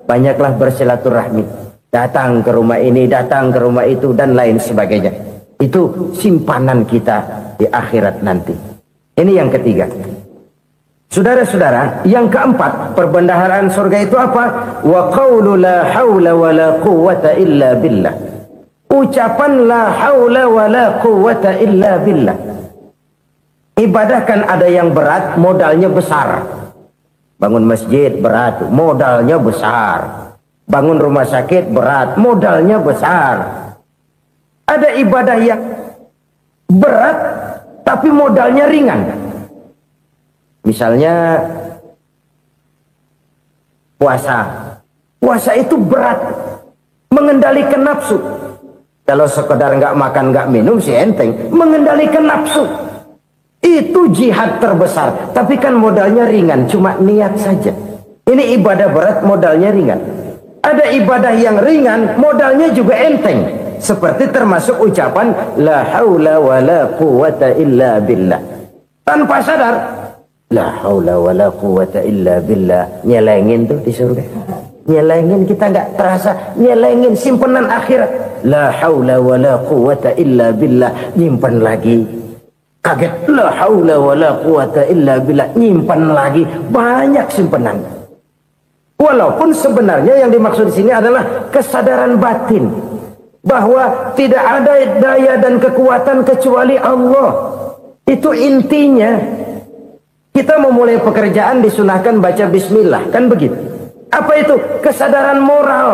banyaklah bersilaturahmi. Datang ke rumah ini, datang ke rumah itu, dan lain sebagainya. Itu simpanan kita di akhirat nanti. Ini yang ketiga. Saudara-saudara, yang keempat, perbendaharaan surga itu apa? Wa qawlu la hawla wa la quwwata illa billah. Ucapan la haula wa la quwwata illa billah. Ibadah kan ada yang berat, modalnya besar. Bangun masjid berat, modalnya besar. Bangun rumah sakit berat, modalnya besar. Ada ibadah yang berat tapi modalnya ringan. Misalnya puasa. Puasa itu berat, mengendalikan nafsu. Kalau sekedar nggak makan nggak minum sih enteng, mengendalikan nafsu itu jihad terbesar. Tapi kan modalnya ringan, cuma niat saja. Ini ibadah berat, modalnya ringan. Ada ibadah yang ringan, modalnya juga enteng. Seperti termasuk ucapan la haula wa la quwwata illa billah. Tanpa sadar, la haula wa la quwwata illa billah, nyelengin tuh di surga. Nyelengin, kita nggak terasa, nyelengin simpenan akhirat. La haula wa la quwwata illa billah, nyimpan lagi. Kaget, la haula wa la quwwata illa billah, nyimpan lagi. Banyak simpenan. Walaupun sebenarnya yang dimaksud di sini adalah kesadaran batin bahwa tidak ada daya dan kekuatan kecuali Allah. Itu intinya. Kita memulai pekerjaan disunahkan baca bismillah, kan begitu. Apa itu? Kesadaran moral.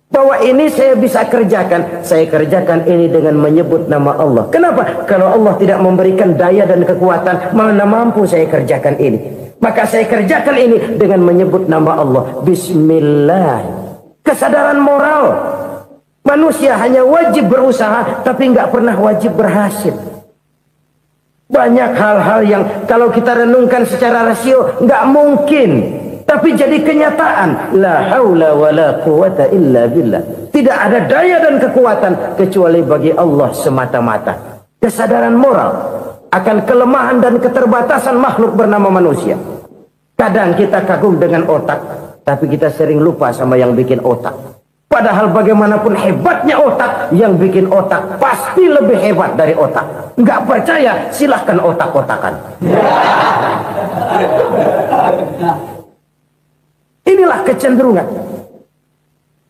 Bahwa ini saya bisa kerjakan. Saya kerjakan ini dengan menyebut nama Allah. Kenapa? Kalau Allah tidak memberikan daya dan kekuatan, mana mampu saya kerjakan ini. Maka saya kerjakan ini dengan menyebut nama Allah. Bismillah. Kesadaran moral. Manusia hanya wajib berusaha, tapi nggak pernah wajib berhasil. Banyak hal-hal yang kalau kita renungkan secara rasio nggak mungkin. Tapi jadi kenyataan. La haula wa la quwata illa billah. Tidak ada daya dan kekuatan kecuali bagi Allah semata-mata. Kesadaran moral akan kelemahan dan keterbatasan makhluk bernama manusia. Kadang kita kagum dengan otak, tapi kita sering lupa sama yang bikin otak. Padahal bagaimanapun hebatnya otak, yang bikin otak pasti lebih hebat dari otak. Nggak percaya? Silahkan otak-otakan. Inilah kecenderungan.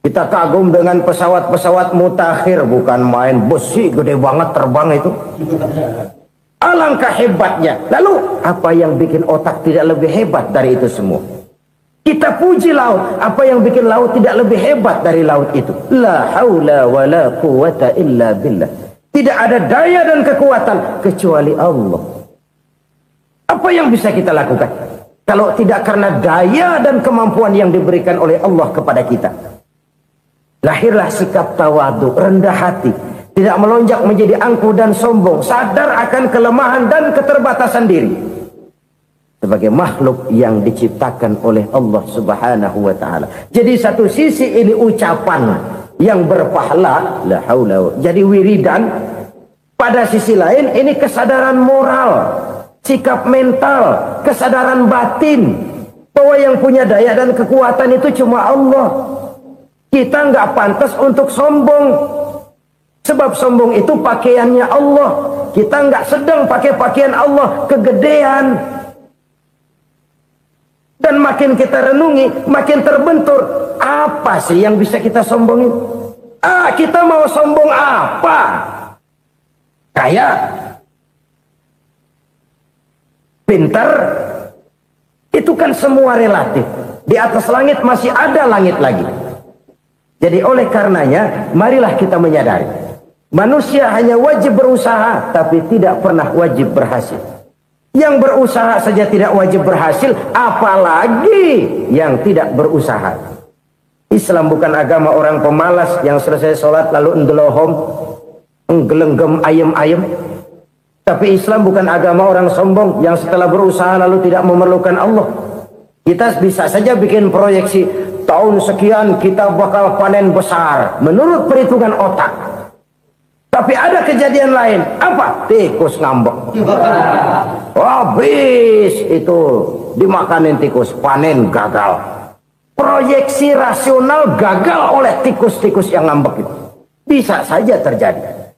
Kita kagum dengan pesawat-pesawat mutakhir, bukan main besi gede banget terbang itu. Alangkah hebatnya. Lalu apa yang bikin otak tidak lebih hebat dari itu semua? Kita puji laut. Apa yang bikin laut tidak lebih hebat dari laut itu? La haula wa la quwata illa billah. Tidak ada daya dan kekuatan kecuali Allah. Apa yang bisa kita lakukan kalau tidak karena daya dan kemampuan yang diberikan oleh Allah kepada kita? Lahirlah sikap tawadu, rendah hati, tidak melonjak menjadi angkuh dan sombong, sadar akan kelemahan dan keterbatasan diri sebagai makhluk yang diciptakan oleh Allah Subhanahu wa taala. Jadi satu sisi ini ucapan yang berpahala, la haula, jadi wiridan. Pada sisi lain ini kesadaran moral, sikap mental, kesadaran batin bahwa yang punya daya dan kekuatan itu cuma Allah. Kita nggak pantas untuk sombong, sebab sombong itu pakaiannya Allah. Kita nggak sedang pakai pakaian Allah, kegedean. Dan makin kita renungi, makin terbentur. Apa sih yang bisa kita sombongin? Kita mau sombong apa? Kaya, pintar, itu kan semua relatif. Di atas langit masih ada langit lagi. Jadi oleh karenanya, marilah kita menyadari, manusia hanya wajib berusaha, tapi tidak pernah wajib berhasil. Yang berusaha saja tidak wajib berhasil, apalagi yang tidak berusaha. Islam bukan agama orang pemalas yang selesai sholat lalu endelohom, nggelenggem ayem-ayem. Tapi Islam bukan agama orang sombong yang setelah berusaha lalu tidak memerlukan Allah. Kita bisa saja bikin proyeksi, tahun sekian kita bakal panen besar menurut perhitungan otak. Tapi ada kejadian lain. Apa? Tikus ngambek. Habis itu dimakanin tikus, panen gagal. Proyeksi rasional gagal oleh tikus-tikus yang ngambek itu. Bisa saja terjadi.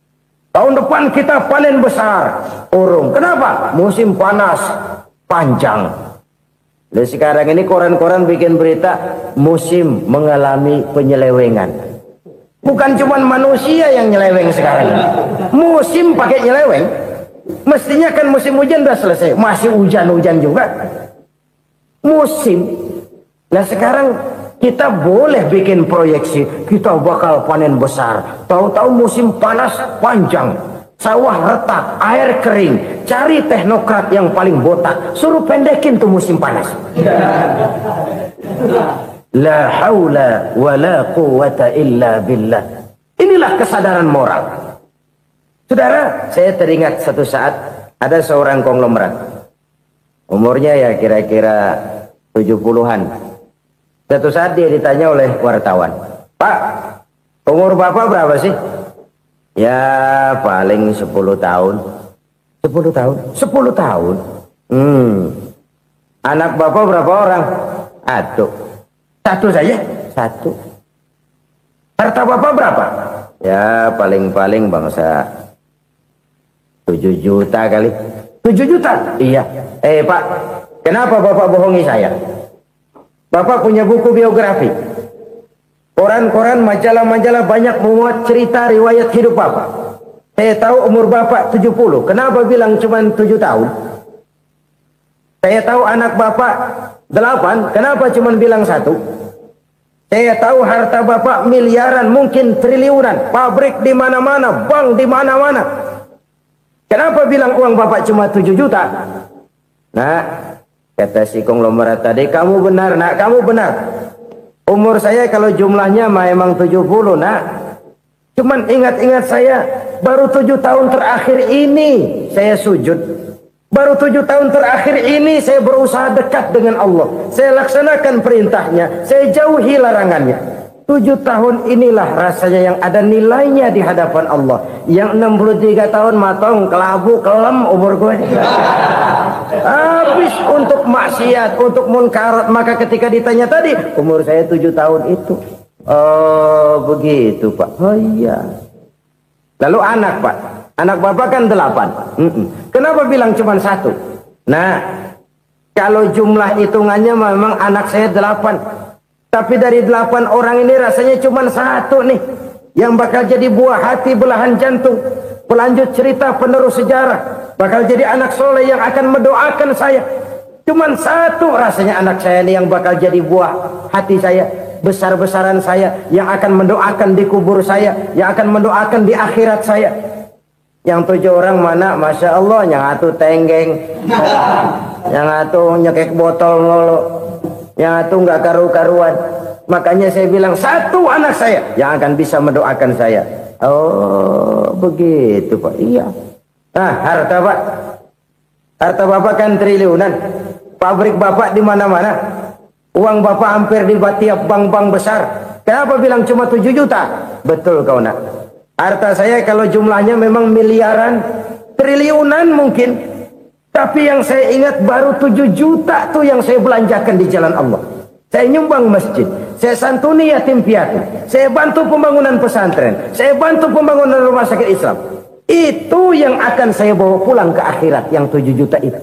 Tahun depan kita panen besar, urung. Kenapa? Musim panas panjang. Dan sekarang ini koran-koran bikin berita musim mengalami penyelewengan. Bukan cuma manusia yang nyeleweng sekarang. Musim pakai nyeleweng. Mestinya kan musim hujan udah selesai, masih hujan-hujan juga. Musim. Nah sekarang kita boleh bikin proyeksi, kita bakal panen besar. Tahu-tahu musim panas panjang, sawah retak, air kering. Cari teknokrat yang paling botak, suruh pendekin tuh musim panas. La haula wa la quwata illa billah. Inilah kesadaran moral. Saudara, saya teringat satu saat ada seorang konglomerat. Umurnya ya kira-kira 70-an. Satu saat dia ditanya oleh wartawan, "Pak, umur Bapak berapa sih?" "Ya paling 10 tahun." 10 tahun? 10 tahun? Anak Bapak berapa orang? Satu. Satu saja? Satu. Harta Bapak berapa? Ya paling-paling bangsa 7 juta kali. 7 juta? Iya. Pak, kenapa Bapak bohongi saya? Bapak punya buku biografi. Koran-koran, majalah-majalah banyak memuat cerita riwayat hidup Bapak. Saya tahu umur Bapak 70. Kenapa bilang cuma 7 tahun? Saya tahu anak Bapak 8. Kenapa cuma bilang 1? Saya tahu harta bapak miliaran, mungkin triliunan, pabrik di mana-mana, bank di mana-mana. Kenapa bilang uang bapak cuma 7 juta? Nah, kata si konglomerat tadi, kamu benar nak, kamu benar. Umur saya kalau jumlahnya memang 70 nak. Cuman ingat-ingat saya, baru 7 tahun terakhir ini saya sujud. Baru 7 tahun terakhir ini saya berusaha dekat dengan Allah. Saya laksanakan perintahnya, saya jauhi larangannya. 7 tahun inilah rasanya yang ada nilainya di hadapan Allah. Yang 63 tahun matong, kelabu, kelem umur gue. Habis untuk maksiat, untuk munkarat. Maka ketika ditanya tadi, umur saya 7 tahun itu. Oh begitu Pak. Oh iya. Lalu anak Pak. Anak bapak kan 8. Kenapa bilang cuma 1? Nah, kalau jumlah hitungannya memang anak saya 8. Tapi dari 8 orang ini rasanya cuma 1 nih. Yang bakal jadi buah hati, belahan jantung. Pelanjut cerita, penerus sejarah. Bakal jadi anak soleh yang akan mendoakan saya. Cuma 1 rasanya anak saya ini yang bakal jadi buah hati saya. Besar-besaran saya. Yang akan mendoakan di kubur saya. Yang akan mendoakan di akhirat saya. Yang 7 orang mana, Masya Allah, yang atu tenggeng, yang atu nyekek botol mulu, yang atu nggak karu-karuan. Makanya saya bilang 1 anak saya yang akan bisa mendoakan saya. Oh begitu Pak. Iya. Nah harta Pak, harta bapak kan triliunan, pabrik bapak di mana-mana, uang bapak hampir di tiap bank-bank besar. Kenapa bilang cuma 7 juta? Betul kau nak. Harta saya kalau jumlahnya memang miliaran, triliunan mungkin. Tapi yang saya ingat baru 7 juta tuh yang saya belanjakan di jalan Allah. Saya nyumbang masjid, saya santuni yatim piatu, saya bantu pembangunan pesantren, saya bantu pembangunan rumah sakit Islam. Itu yang akan saya bawa pulang ke akhirat, yang 7 juta itu.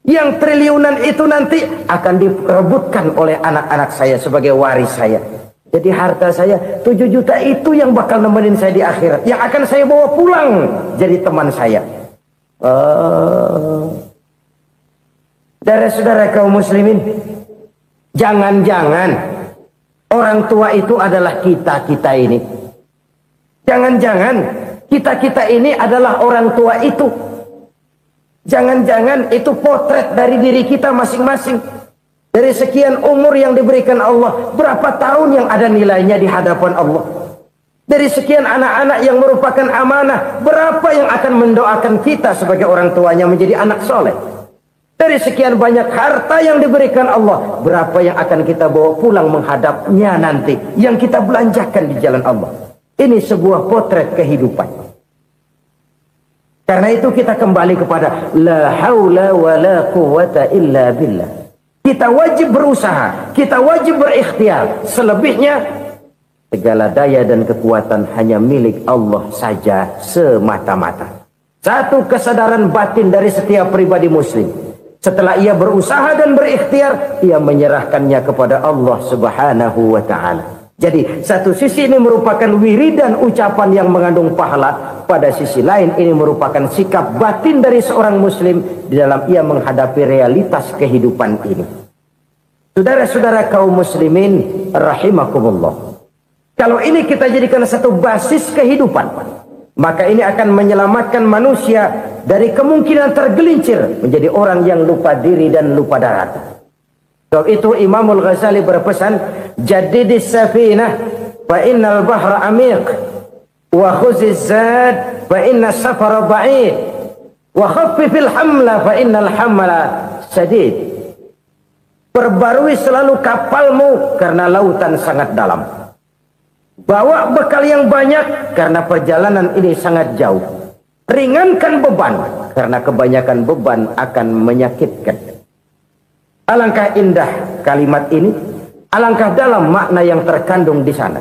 Yang triliunan itu nanti akan diperebutkan oleh anak-anak saya sebagai waris saya. Jadi harta saya 7 juta itu yang bakal nemenin saya di akhirat. Yang akan saya bawa pulang jadi teman saya. Saudara-saudara kaum muslimin, jangan-jangan orang tua itu adalah kita-kita ini. Jangan-jangan kita-kita ini adalah orang tua itu. Jangan-jangan itu potret dari diri kita masing-masing. Dari sekian umur yang diberikan Allah, berapa tahun yang ada nilainya di hadapan Allah? Dari sekian anak-anak yang merupakan amanah, berapa yang akan mendoakan kita sebagai orang tuanya menjadi anak soleh? Dari sekian banyak harta yang diberikan Allah, berapa yang akan kita bawa pulang menghadapnya nanti, yang kita belanjakan di jalan Allah? Ini sebuah potret kehidupan. Karena itu kita kembali kepada la haula wa la quwwata illa billah. Kita wajib berusaha, kita wajib berikhtiar. Selebihnya, segala daya dan kekuatan hanya milik Allah saja semata-mata. Satu kesadaran batin dari setiap pribadi muslim. Setelah ia berusaha dan berikhtiar, ia menyerahkannya kepada Allah Subhanahu wa ta'ala. Jadi, satu sisi ini merupakan wiridan ucapan yang mengandung pahala. Pada sisi lain, ini merupakan sikap batin dari seorang muslim di dalam ia menghadapi realitas kehidupan ini. Saudara-saudara kaum muslimin rahimakumullah. Kalau ini kita jadikan satu basis kehidupan, maka ini akan menyelamatkan manusia dari kemungkinan tergelincir menjadi orang yang lupa diri dan lupa darat. Sebab itu Imamul Ghazali berpesan, jadidis safinah fa innal bahra amiq. Wa khuziz zad fa inna safara ba'id wa khaffifil hamla fa innal hamla sadid. Perbarui selalu kapalmu karena lautan sangat dalam. Bawa bekal yang banyak karena perjalanan ini sangat jauh. Ringankan beban karena kebanyakan beban akan menyakitkan. Alangkah indah kalimat ini, alangkah dalam makna yang terkandung di sana.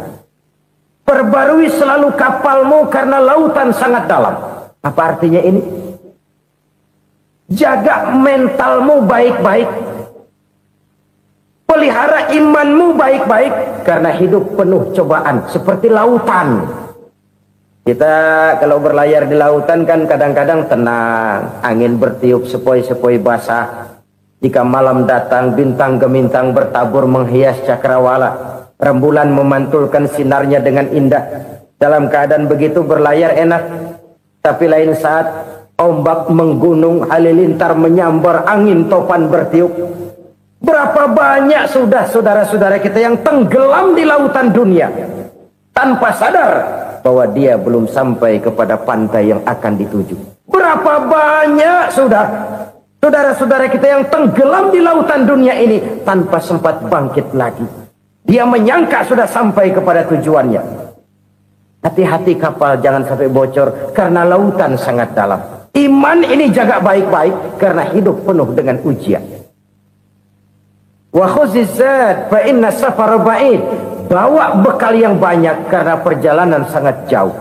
Perbarui selalu kapalmu karena lautan sangat dalam. Apa artinya ini? Jaga mentalmu baik-baik. Pelihara imanmu baik-baik. Karena hidup penuh cobaan. Seperti lautan. Kita kalau berlayar di lautan kan kadang-kadang tenang. Angin bertiup sepoi-sepoi basah. Jika malam datang bintang gemintang bertabur menghias cakrawala. Rembulan memantulkan sinarnya dengan indah. Dalam keadaan begitu berlayar enak. Tapi lain saat ombak menggunung, halilintar menyambar, angin topan bertiup. Berapa banyak sudah saudara-saudara kita yang tenggelam di lautan dunia tanpa sadar bahwa dia belum sampai kepada pantai yang akan dituju. Berapa banyak sudah saudara-saudara kita yang tenggelam di lautan dunia ini tanpa sempat bangkit lagi. Dia menyangka sudah sampai kepada tujuannya. Hati-hati kapal jangan sampai bocor karena lautan sangat dalam. Iman ini jaga baik-baik karena hidup penuh dengan ujian. Wa khuzizat fa inna safara ba'id. Bawa bekal yang banyak karena perjalanan sangat jauh.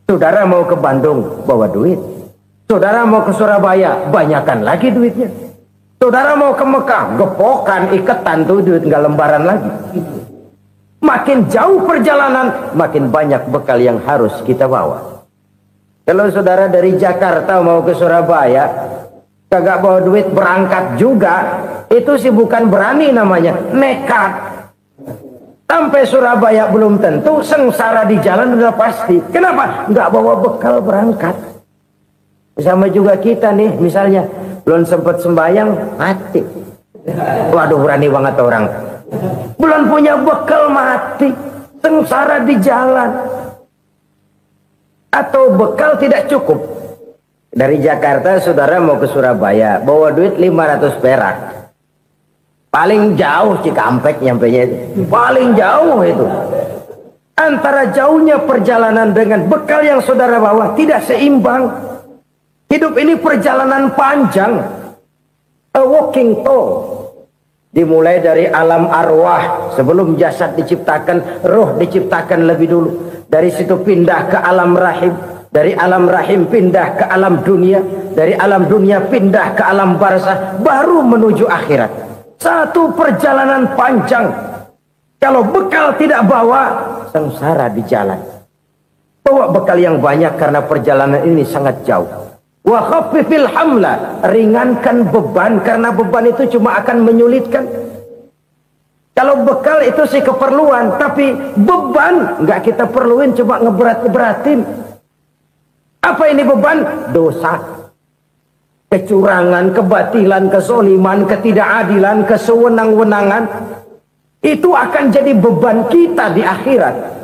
Saudara mau ke Bandung, bawa duit. Saudara mau ke Surabaya, banyakan lagi duitnya. Saudara mau ke Mekah, gepokan, iketan tuh duit nggak lembaran lagi. Makin jauh perjalanan, makin banyak bekal yang harus kita bawa. Kalau saudara dari Jakarta mau ke Surabaya, kagak bawa duit berangkat juga, itu sih bukan berani namanya, nekat. Sampai Surabaya belum tentu, sengsara di jalan udah pasti. Kenapa? Nggak bawa bekal berangkat. Sama juga kita nih, misalnya belum sempat sembahyang, mati. Waduh, berani banget orang. Belum punya bekal, mati. Sengsara di jalan. Atau bekal tidak cukup. Dari Jakarta saudara mau ke Surabaya, bawa duit 500 perak. Paling jauh Cikampek nyampenya itu. Paling jauh itu. Antara jauhnya perjalanan dengan bekal yang saudara bawa tidak seimbang. Hidup ini perjalanan panjang. A walking tour. Dimulai dari alam arwah. Sebelum jasad diciptakan, roh diciptakan lebih dulu. Dari situ pindah ke alam rahim. Dari alam rahim pindah ke alam dunia. Dari alam dunia pindah ke alam barzah. Baru menuju akhirat. Satu perjalanan panjang. Kalau bekal tidak bawa, sengsara di jalan. Bawa bekal yang banyak karena perjalanan ini sangat jauh. Wa khaffifil hamla, ringankan beban karena beban itu cuma akan menyulitkan. Kalau bekal itu sih keperluan, tapi beban nggak kita perluin, cuma ngeberat-beratin. Apa ini beban? Dosa. Kecurangan, kebatilan, kesoliman, ketidakadilan, kesewenang-wenangan. Itu akan jadi beban kita di akhirat.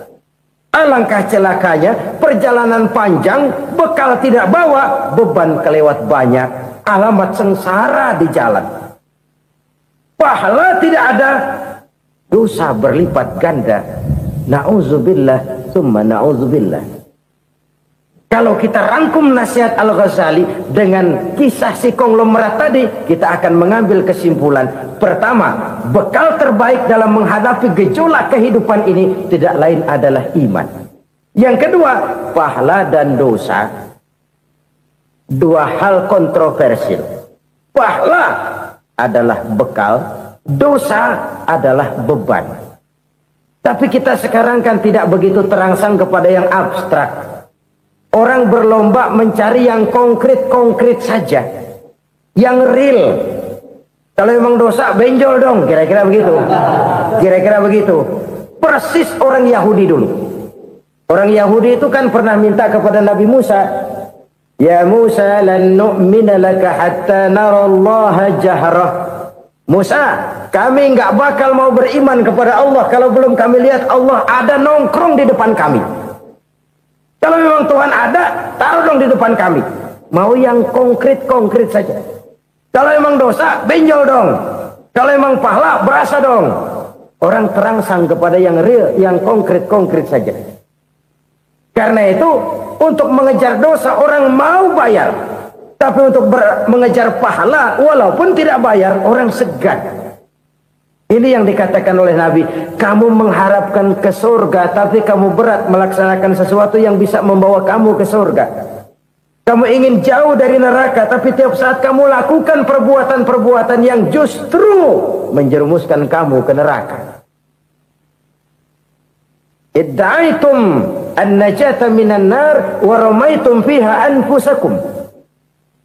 Alangkah celakanya, perjalanan panjang, bekal tidak bawa, beban kelewat banyak. Alamat sengsara di jalan. Pahala tidak ada, dosa berlipat ganda. Na'udzubillah, summa na'udzubillah. Kalau kita rangkum nasihat Al-Ghazali dengan kisah si konglomerat tadi, kita akan mengambil kesimpulan. Pertama, bekal terbaik dalam menghadapi gejolak kehidupan ini tidak lain adalah iman. Yang kedua, pahala dan dosa. Dua hal kontroversial. Pahala adalah bekal, dosa adalah beban. Tapi kita sekarang kan tidak begitu terangsang kepada yang abstrak. Orang berlomba mencari yang konkret-konkret saja. Yang real. Kalau memang dosa, benjol dong. Kira-kira begitu. Kira-kira begitu. Persis orang Yahudi dulu. Orang Yahudi itu kan pernah minta kepada Nabi Musa. Ya Musa, lan nu'mina laka hatta narallaha jahrah. Musa, kami nggak bakal mau beriman kepada Allah kalau belum kami lihat Allah ada nongkrong di depan kami. Kalau memang Tuhan ada, taruh dong di depan kami. Mau yang konkret-konkret saja. Kalau memang dosa, benjol dong. Kalau memang pahala, berasa dong. Orang terangsang kepada yang real, yang konkret-konkret saja. Karena itu, untuk mengejar dosa, orang mau bayar. Tapi untuk mengejar pahala, walaupun tidak bayar, orang segan. Ini yang dikatakan oleh Nabi, kamu mengharapkan ke surga, tapi kamu berat melaksanakan sesuatu yang bisa membawa kamu ke surga. Kamu ingin jauh dari neraka, tapi tiap saat kamu lakukan perbuatan-perbuatan yang justru menjerumuskan kamu ke neraka. Idda'aitum an-najata minan nar wa ramaitum fiha anfusakum.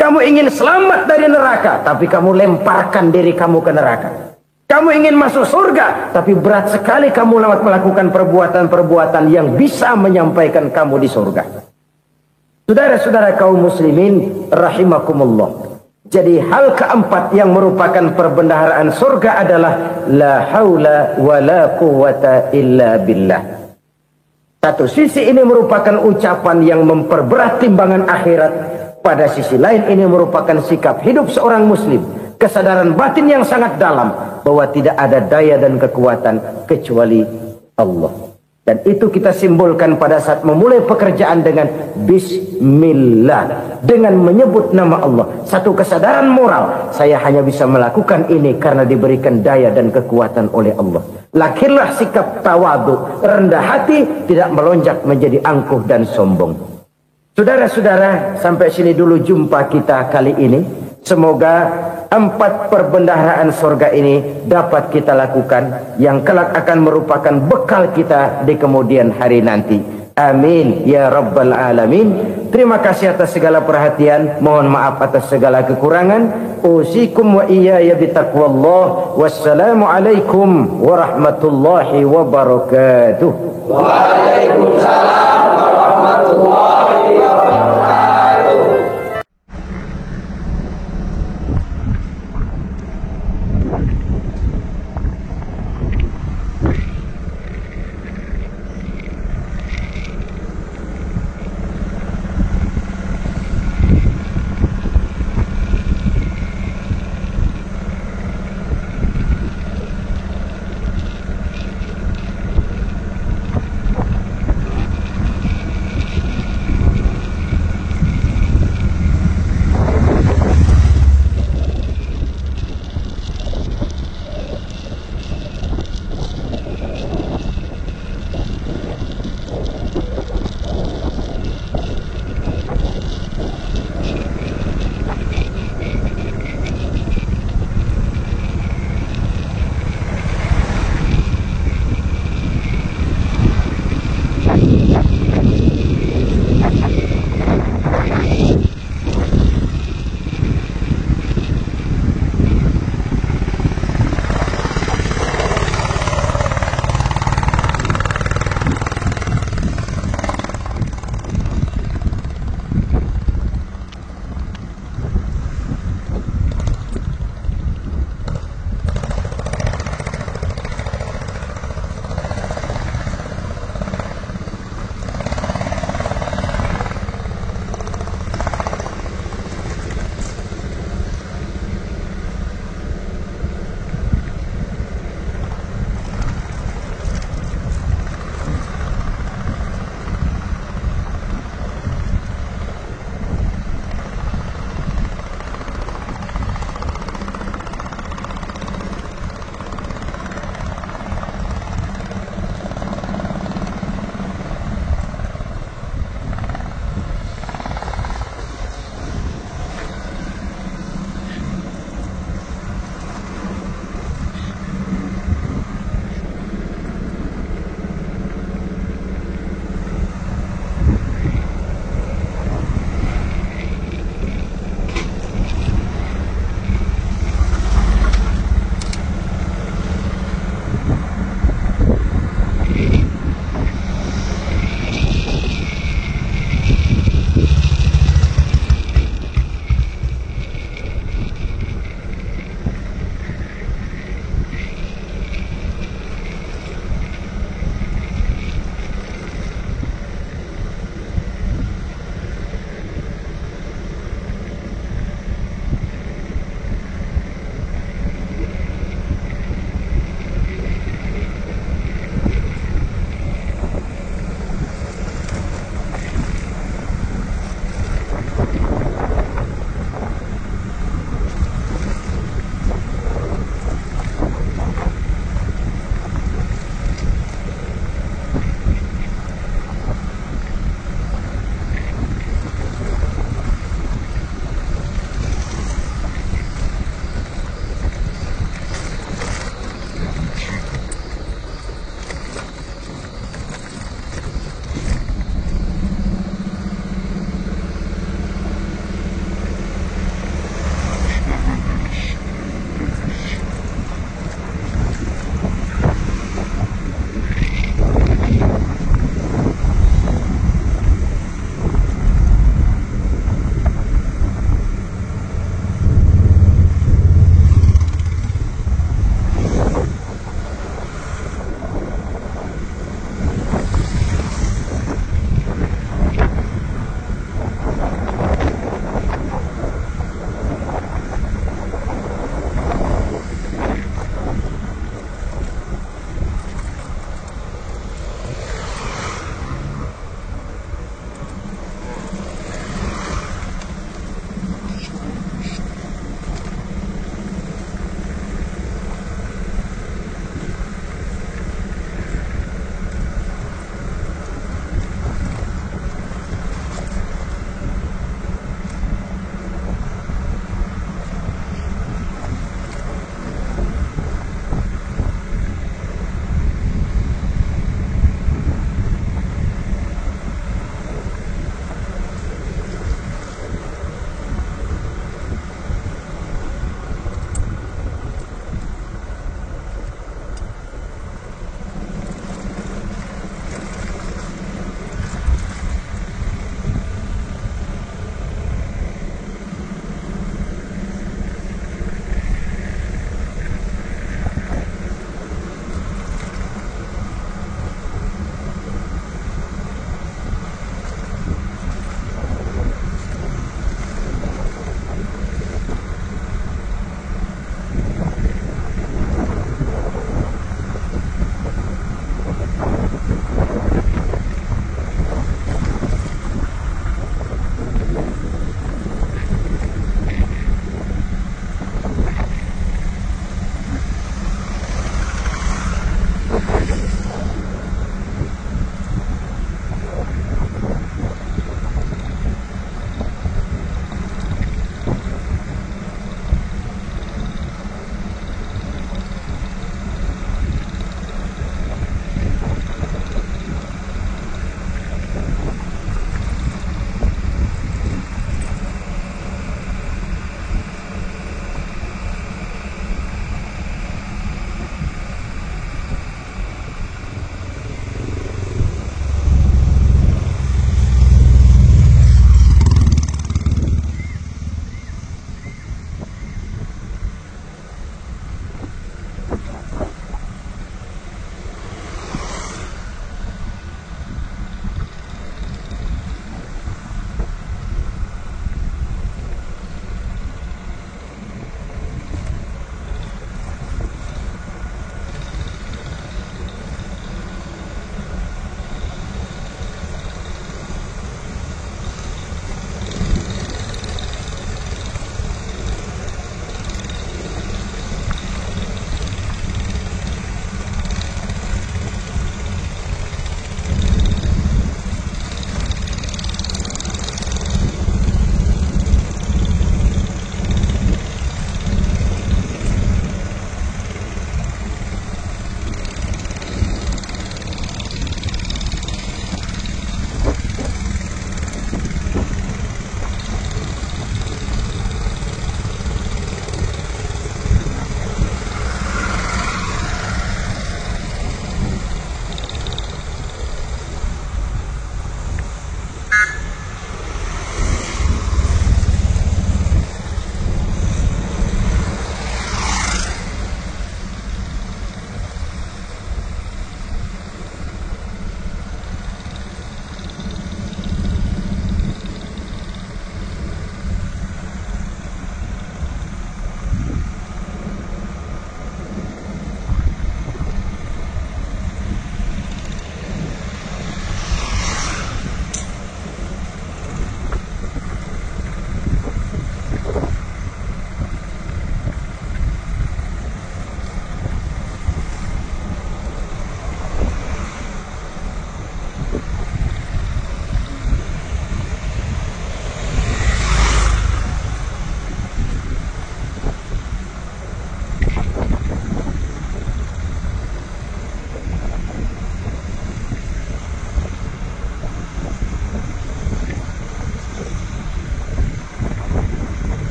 Kamu ingin selamat dari neraka, tapi kamu lemparkan diri kamu ke neraka. Kamu ingin masuk surga, tapi berat sekali kamu melakukan perbuatan-perbuatan yang bisa menyampaikan kamu di surga. Saudara-saudara kaum muslimin rahimakumullah. Jadi hal keempat yang merupakan perbendaharaan surga adalah la haula wa la quwwata illa billah. Satu sisi ini merupakan ucapan yang memperberat timbangan akhirat. Pada sisi lain ini merupakan sikap hidup seorang muslim. Kesadaran batin yang sangat dalam bahwa tidak ada daya dan kekuatan kecuali Allah. Dan itu kita simbolkan pada saat memulai pekerjaan dengan Bismillah, dengan menyebut nama Allah. Satu kesadaran moral, saya hanya bisa melakukan ini karena diberikan daya dan kekuatan oleh Allah. Lahirlah sikap tawadu, rendah hati, tidak melonjak menjadi angkuh dan sombong. Saudara-saudara, sampai sini dulu jumpa kita kali ini. Semoga 4 perbendaharaan surga ini dapat kita lakukan, yang kelak akan merupakan bekal kita di kemudian hari nanti. Amin ya rabbal alamin. Terima kasih atas segala perhatian. Mohon maaf atas segala kekurangan. Usikum wa iyaya bitaqwallah. Wassalamualaikum warahmatullahi wabarakatuh. Waalaikumsalam.